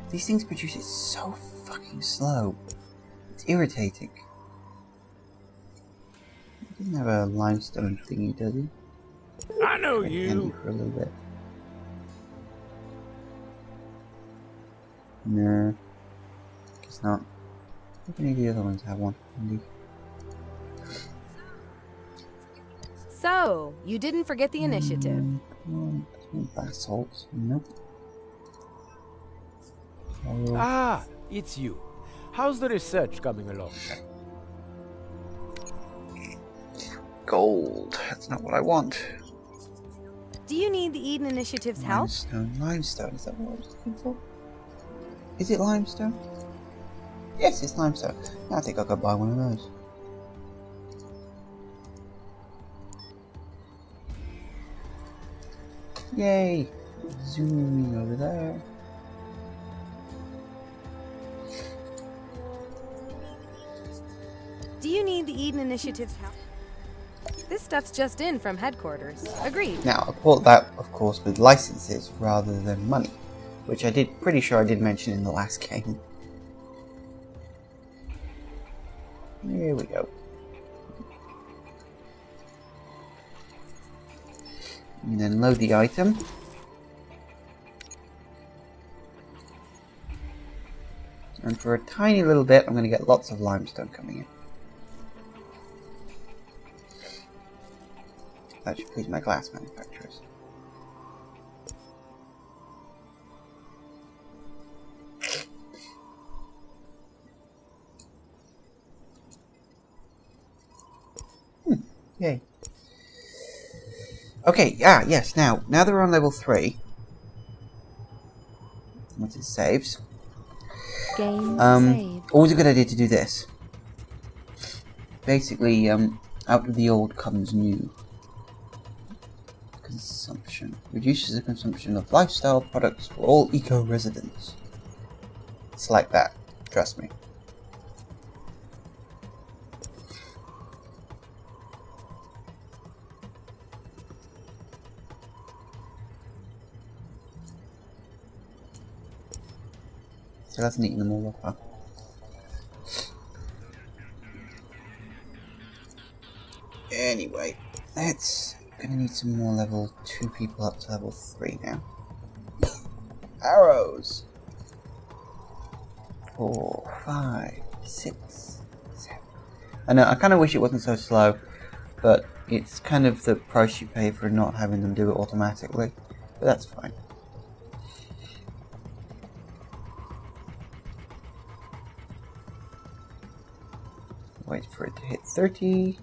These things produce it so fucking slow. It's irritating. He doesn't have a limestone thingy, does he? I know Handy you. for a little bit. No. Guess not. I think any of the other ones have one. Handy. So, you didn't forget the initiative. Basalt. Nope. Oh. Ah, it's you. How's the research coming along? Gold. That's not what I want. Do you need the Eden Initiative's help? Limestone. Limestone. Is that what I was looking for? Is it limestone? Yes, it's limestone. I think I could buy one of those. Yay! Zooming over there. Do you need the Eden Initiative's help? This stuff's just in from headquarters. Agreed. Now, I bought that, of course, with licenses rather than money, which I did, pretty sure I did mention in the last game. Here we go. And then load the item. And for a tiny little bit, I'm going to get lots of limestone coming in. That should please my glass manufacturers. Yay. Okay, yes, now that we're on level 3, once it saves, Game saved. always a good idea to do this. Basically, out of the old comes new. Because consumption. Reduces the consumption of lifestyle products for all eco residents. It's like that, trust me. So that's eating them all up. Anyway, let's gonna need some more level 2 people up to level 3 now. Arrows! 4, 5, 6, 7. I know, I kind of wish it wasn't so slow, but it's kind of the price you pay for not having them do it automatically. But that's fine. Wait for it to hit 30.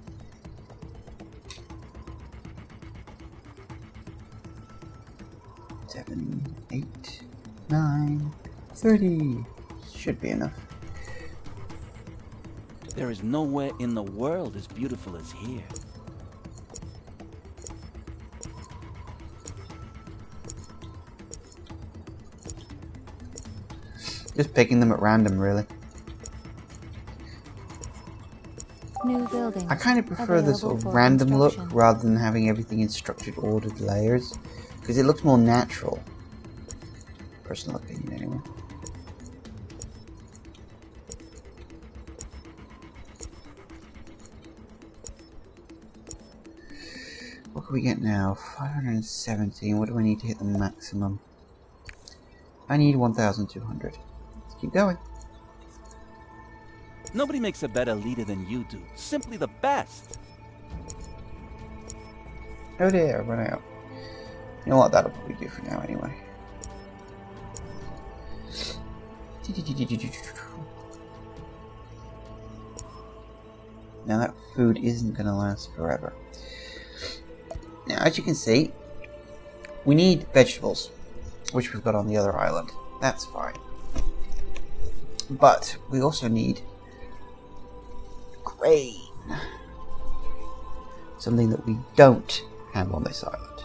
Seven, 8, 9, 30. Should be enough. There is nowhere in the world as beautiful as here. Just picking them at random, really. New building. I kind of prefer the sort of random look rather than having everything in structured, ordered layers, because it looks more natural. Personal opinion, anyway. What can we get now? 517. What do I need to hit the maximum? I need 1,200. Let's keep going. Nobody makes a better leader than you do. Simply the best. Oh dear, I ran out. You know what? That'll probably do for now, anyway. Now that food isn't going to last forever. Now, as you can see, we need vegetables, which we've got on the other island. That's fine. But we also need grain. Something that we don't have on this island.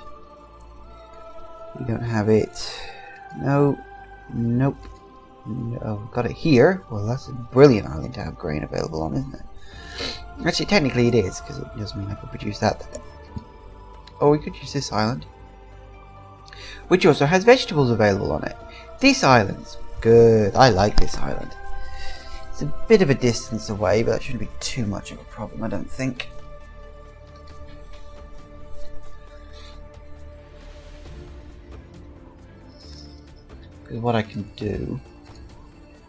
We don't have it. No. Nope. No, got it here. Well, that's a brilliant island to have grain available on, isn't it? Actually, technically it is, because it does mean I can produce that then. Or we could use this island, which also has vegetables available on it. This island's good. I like this island. It's a bit of a distance away, but that shouldn't be too much of a problem, I don't think. Because what I can do,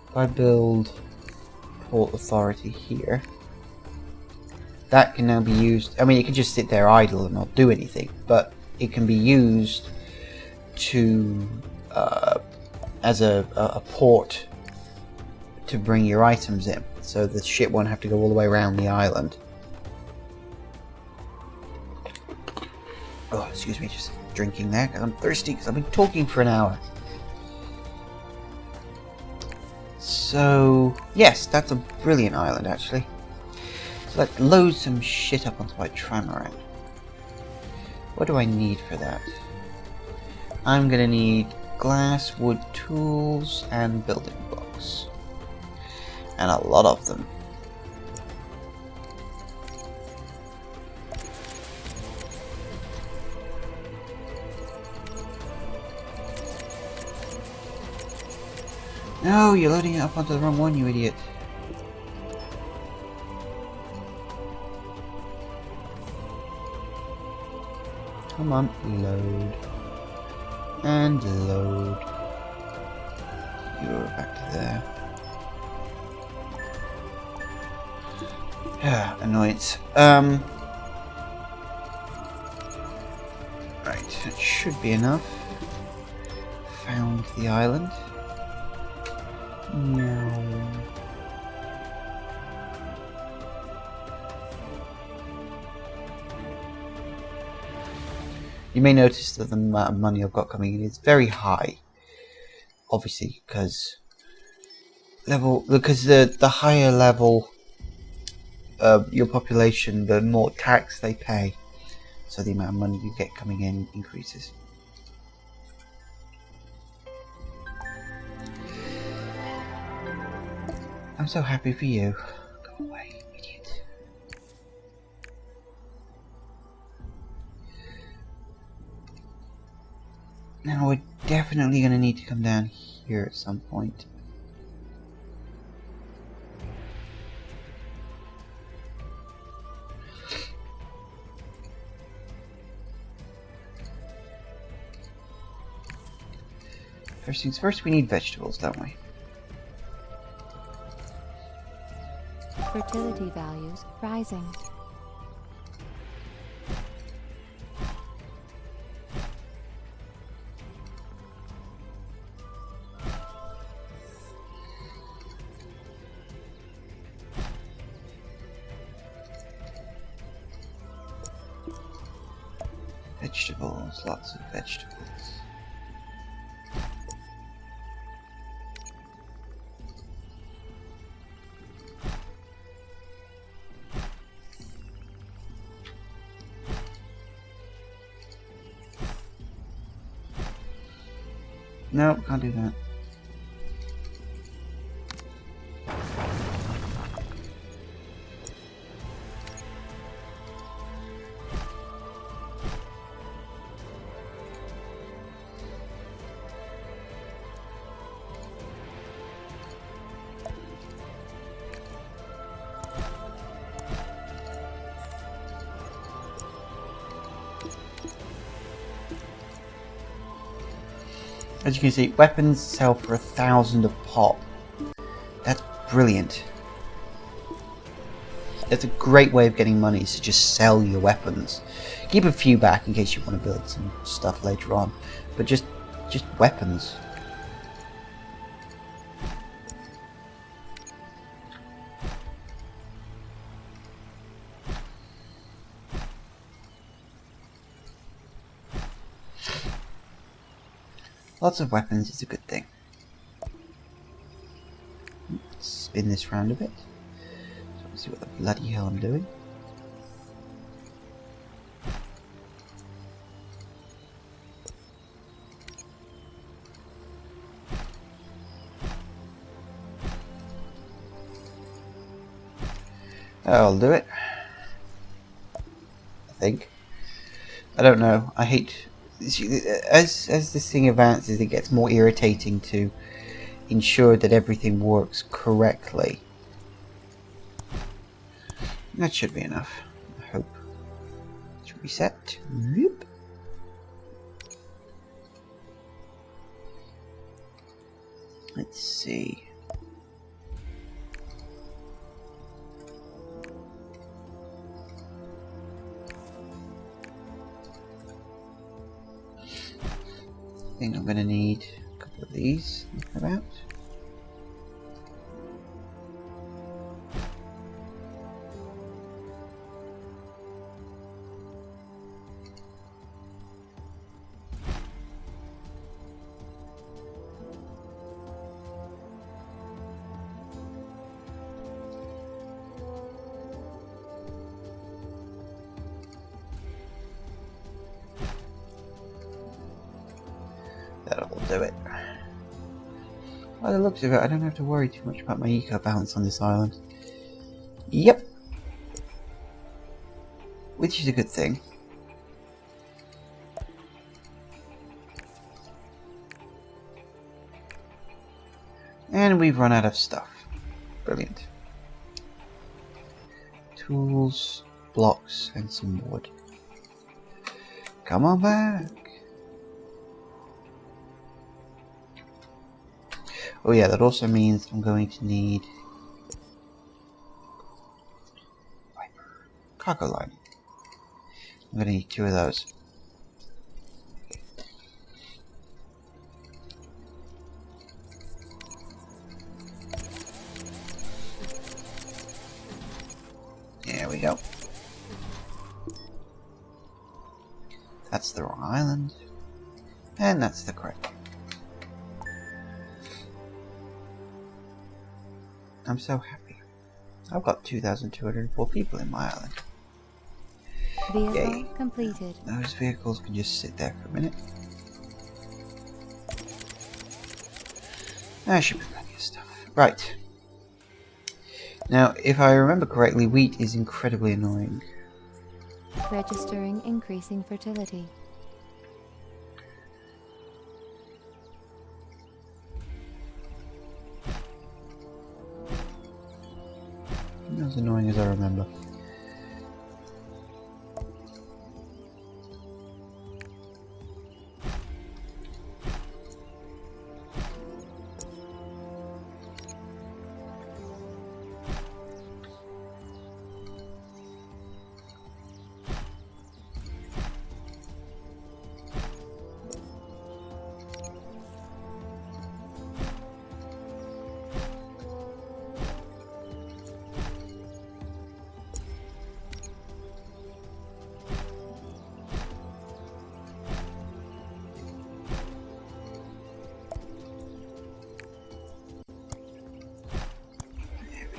if I build Port Authority here, that can now be used. I mean, it can just sit there idle and not do anything, but it can be used to as a port to bring your items in, so the ship won't have to go all the way around the island. Oh, excuse me, just drinking there because I'm thirsty because I've been talking for an hour. So yes, that's a brilliant island actually. So let's load some shit up onto my trimaran. What do I need for that? I'm gonna need glass, wood tools, and building blocks. And a lot of them. No, you're loading it up onto the wrong one, you idiot. Come on, load. And load. You're back to there. Ah, annoyance. Right, that should be enough. Found the island. No. You may notice that the amount of money I've got coming in is very high. Obviously, because the higher level your population, the more tax they pay. so the amount of money you get coming in increases. I'm so happy for you. Go away, idiot. Now we're definitely going to need to come down here at some point. First things first, we need vegetables, don't we? Fertility values rising. Vegetables, lots of vegetables. No, can't do that. As you can see, weapons sell for 1,000 a pop. That's brilliant. It's a great way of getting money, is to just sell your weapons. Keep a few back in case you want to build some stuff later on, but just weapons. Lots of weapons is a good thing. Let's spin this round a bit. So let's see what the bloody hell I'm doing. I'll do it. I think. I don't know. I hate... As this thing advances, it gets more irritating to ensure that everything works correctly. That should be enough, I hope. Should be set. Whoop. Let's see. I think I'm going to need a couple of these about. That'll do it. By the looks of it, I don't have to worry too much about my eco balance on this island. Yep. Which is a good thing. And we've run out of stuff. Brilliant. Tools, blocks, and some wood. Come on back. Oh yeah, that also means I'm going to need cargo line. I'm going to need 2 of those. There we go. That's the wrong island. And that's the correct one. I'm so happy. I've got 2,204 people in my island. Vehicle Yay. completed. Those vehicles can just sit there for a minute. There should be plenty of stuff. Right. Now, if I remember correctly, wheat is incredibly annoying. Registering increasing fertility. Not as annoying as I remember.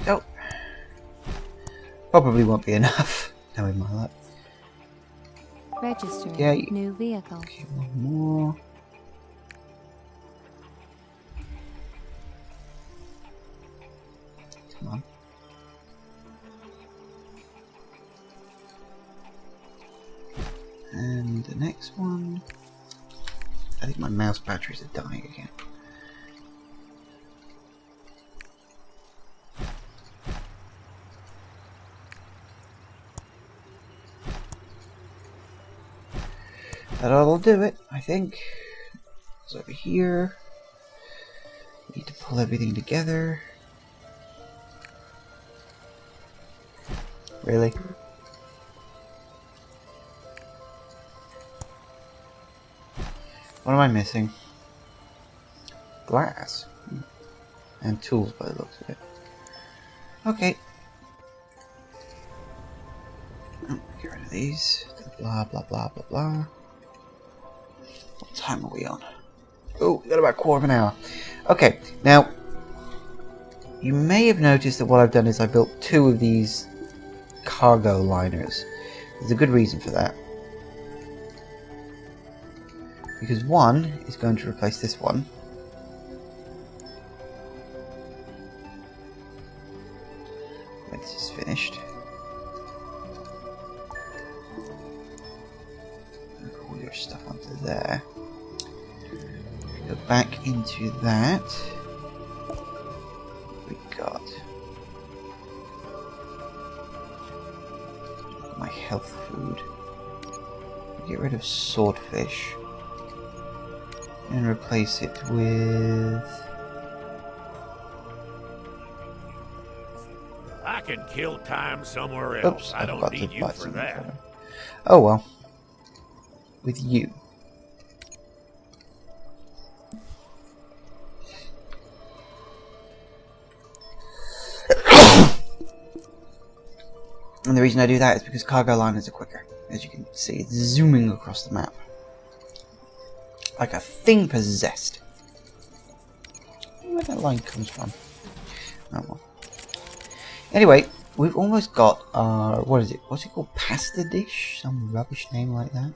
Oh, probably won't be enough. Knowing my luck. Registering Yay. new vehicle. Okay, one more. Come on. And the next one. I think my mouse batteries are dying again. That'll do it, I think. It's over here. Need to pull everything together. Really? What am I missing? Glass. And tools by the looks of it. Okay. Oh, get rid of these. Blah blah blah blah blah. What time are we on? Oh, we got about a quarter of an hour. Okay, now you may have noticed that what I've done is I built 2 of these cargo liners. There's a good reason for that. Because one is going to replace this one. When this is finished. Put all your stuff onto there. Go back into that. We got my health food. Get rid of swordfish and replace it with. I can kill time somewhere else. Oops, I don't forgot to need you buy for something that. for him. Oh well. With you. And the reason I do that is because cargo liners are quicker. As you can see, it's zooming across the map. Like a thing possessed. I don't know where that line comes from. Oh well. Anyway, we've almost got our, what is it? What's it called? Pasta dish? Some rubbish name like that.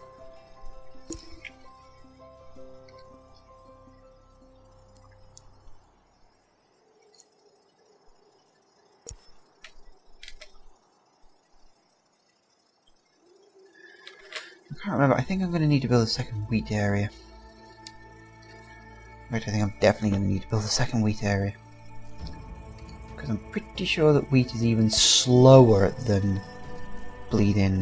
I can't remember. I think I'm going to need to build a second wheat area. Right, I think I'm definitely going to need to build a second wheat area. Because I'm pretty sure that wheat is even slower than bleeding,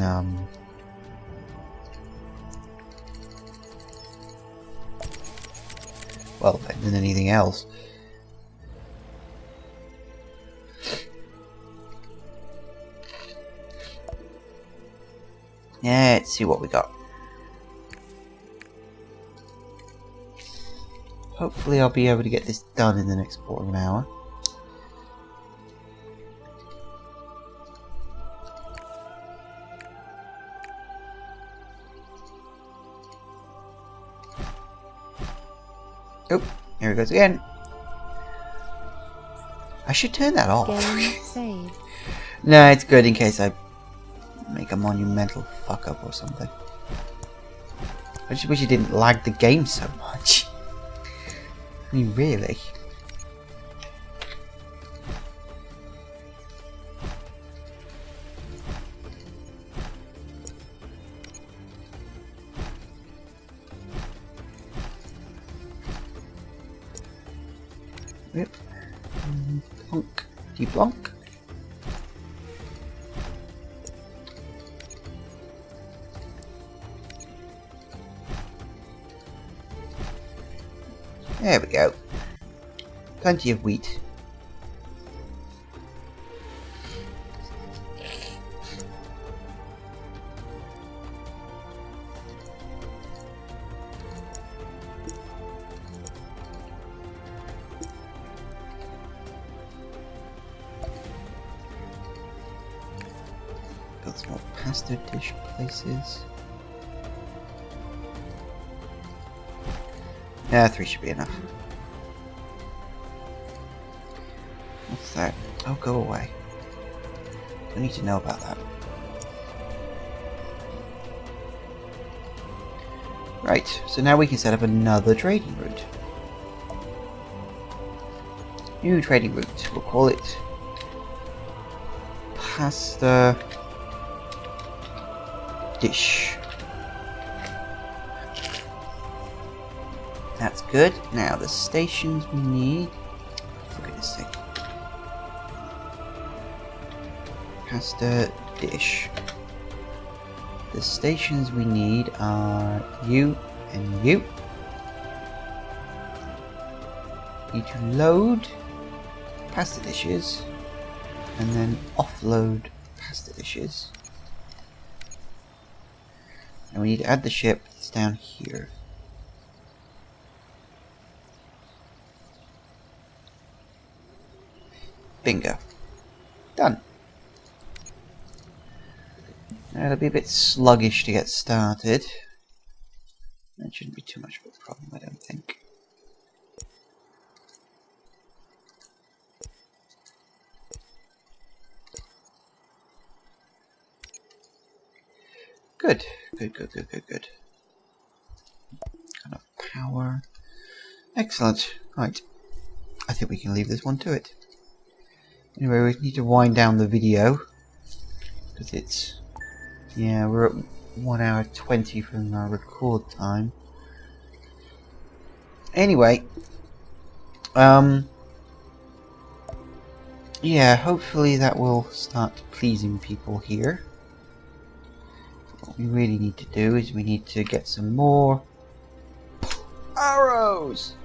well, than anything else. Yeah, let's see what we got. Hopefully I'll be able to get this done in the next quarter of an hour. Oh, here it goes again. I should turn that off. Game saved. No, it's good in case I make a monumental fuck up or something. I just wish it didn't lag the game so much. I mean, really. Yep. Plonk. De-plonk. There we go. Plenty of wheat. Got some more pasta dish places. Yeah, 3 should be enough. What's that? Oh, go away. I need to know about that. Right, so now we can set up another trading route. New trading route. We'll call it Pasta Dish. That's good. Now the stations we need. For goodness sake. Pasta dish. The stations we need are you and you. Need to load pasta dishes and then offload pasta dishes. And we need to add the ship that's down here. Bingo. Done. Now it'll be a bit sluggish to get started. That shouldn't be too much of a problem, I don't think. Good. Good. Enough power. Excellent. Right. I think we can leave this one to it. Anyway, we need to wind down the video. Because it's... yeah, we're at 1 hour 20 from our record time. Anyway. Yeah, hopefully that will start pleasing people here. What we really need to do is we need to get some more arrows!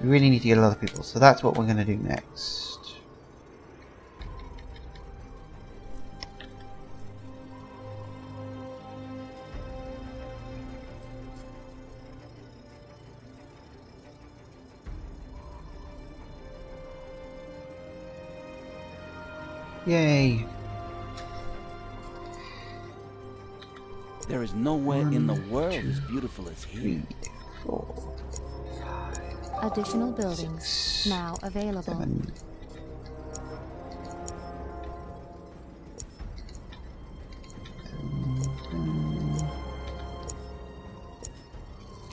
We really need to get a lot of people, so that's what we're going to do next. Yay! There is nowhere in the world as beautiful as here. 3, 4, 5. Additional buildings 6, now available. 7.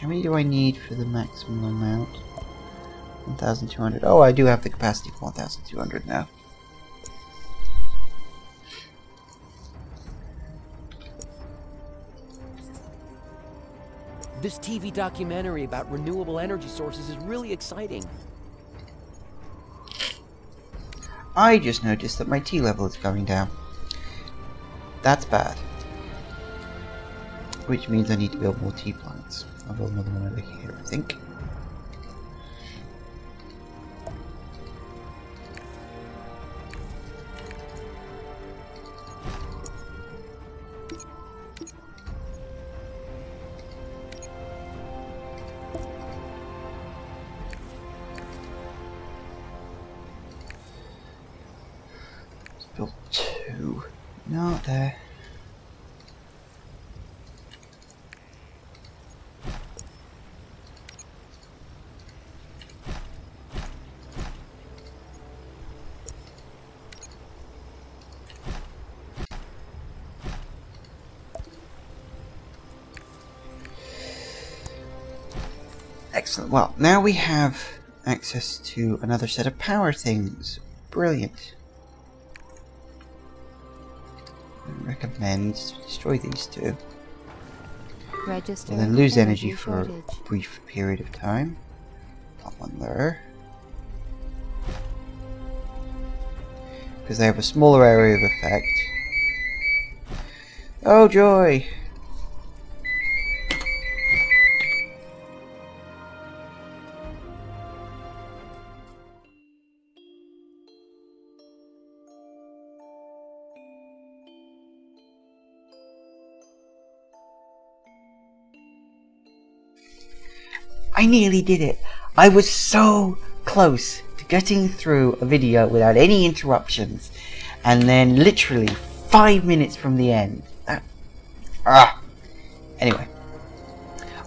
How many do I need for the maximum amount? 1,200. Oh, I do have the capacity for 1,200 now. This TV documentary about renewable energy sources is really exciting. I just noticed that my tea level is going down. That's bad. Which means I need to build more tea plants. I'll build another one over here, I think. Build 2. Not there. Excellent. Well, now we have access to another set of power things. Brilliant. I recommend destroy these two. Register And then lose energy energy for shortage. a brief period of time. Pop one there. Because they have a smaller area of effect. Oh joy! I nearly did it. I was so close to getting through a video without any interruptions, and then literally 5 minutes from the end. Anyway,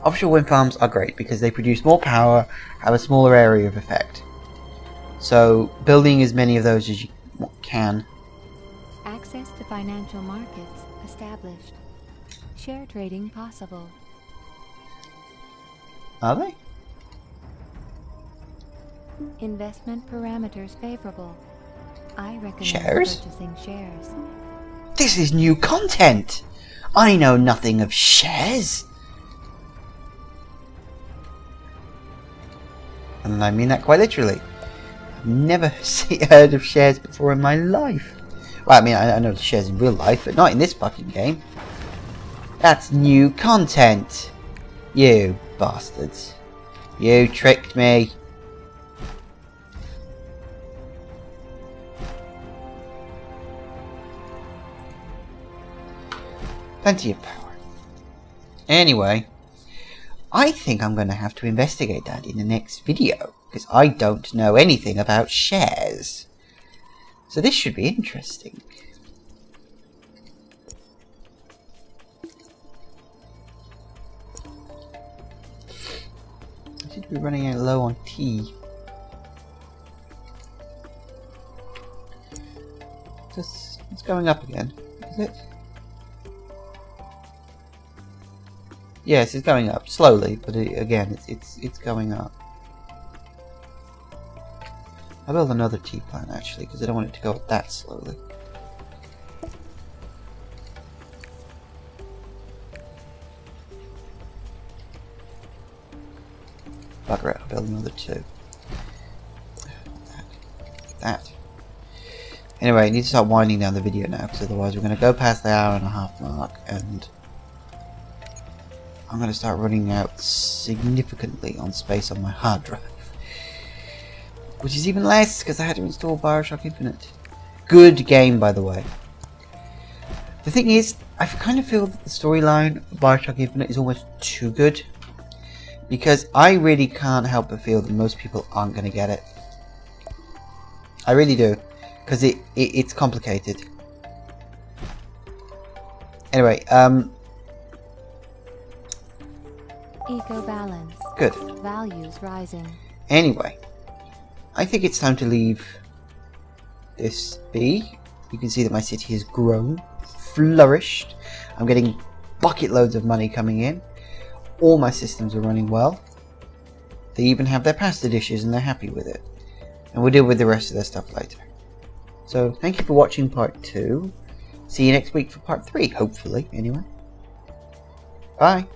offshore wind farms are great because they produce more power, have a smaller area of effect. So building as many of those as you can. Access to financial markets established. Share trading possible. Are they? Investment parameters favorable. I recommend Shares? purchasing shares. This is new content! I know nothing of shares! And I mean that quite literally. I've never heard of shares before in my life. Well, I mean, I know the shares in real life, but not in this fucking game. That's new content! You bastards. You tricked me. Plenty of power. Anyway, I think I'm going to have to investigate that in the next video, because I don't know anything about shares. So this should be interesting. I seem to be running out low on tea. It's going up again, is it? Yes, it's going up slowly, but again, it's going up. I'll build another tea plant actually, because I don't want it to go up that slowly. Bugger it, I'll build another two. That. Anyway, I need to start winding down the video now, because otherwise we're going to go past the hour-and-a-half mark, and I'm going to start running out significantly on space on my hard drive. Which is even less, because I had to install Bioshock Infinite. Good game, by the way. The thing is, I kind of feel that the storyline of Bioshock Infinite is almost too good. Because I really can't help but feel that most people aren't going to get it. I really do. Because it's complicated. Anyway, Eco balance. Good. Values rising. Anyway, I think it's time to leave this be. You can see that my city has grown, flourished. I'm getting bucket loads of money coming in. All my systems are running well. They even have their pasta dishes and they're happy with it. And we'll deal with the rest of their stuff later. So, thank you for watching part 2. See you next week for part 3, hopefully, anyway. Bye.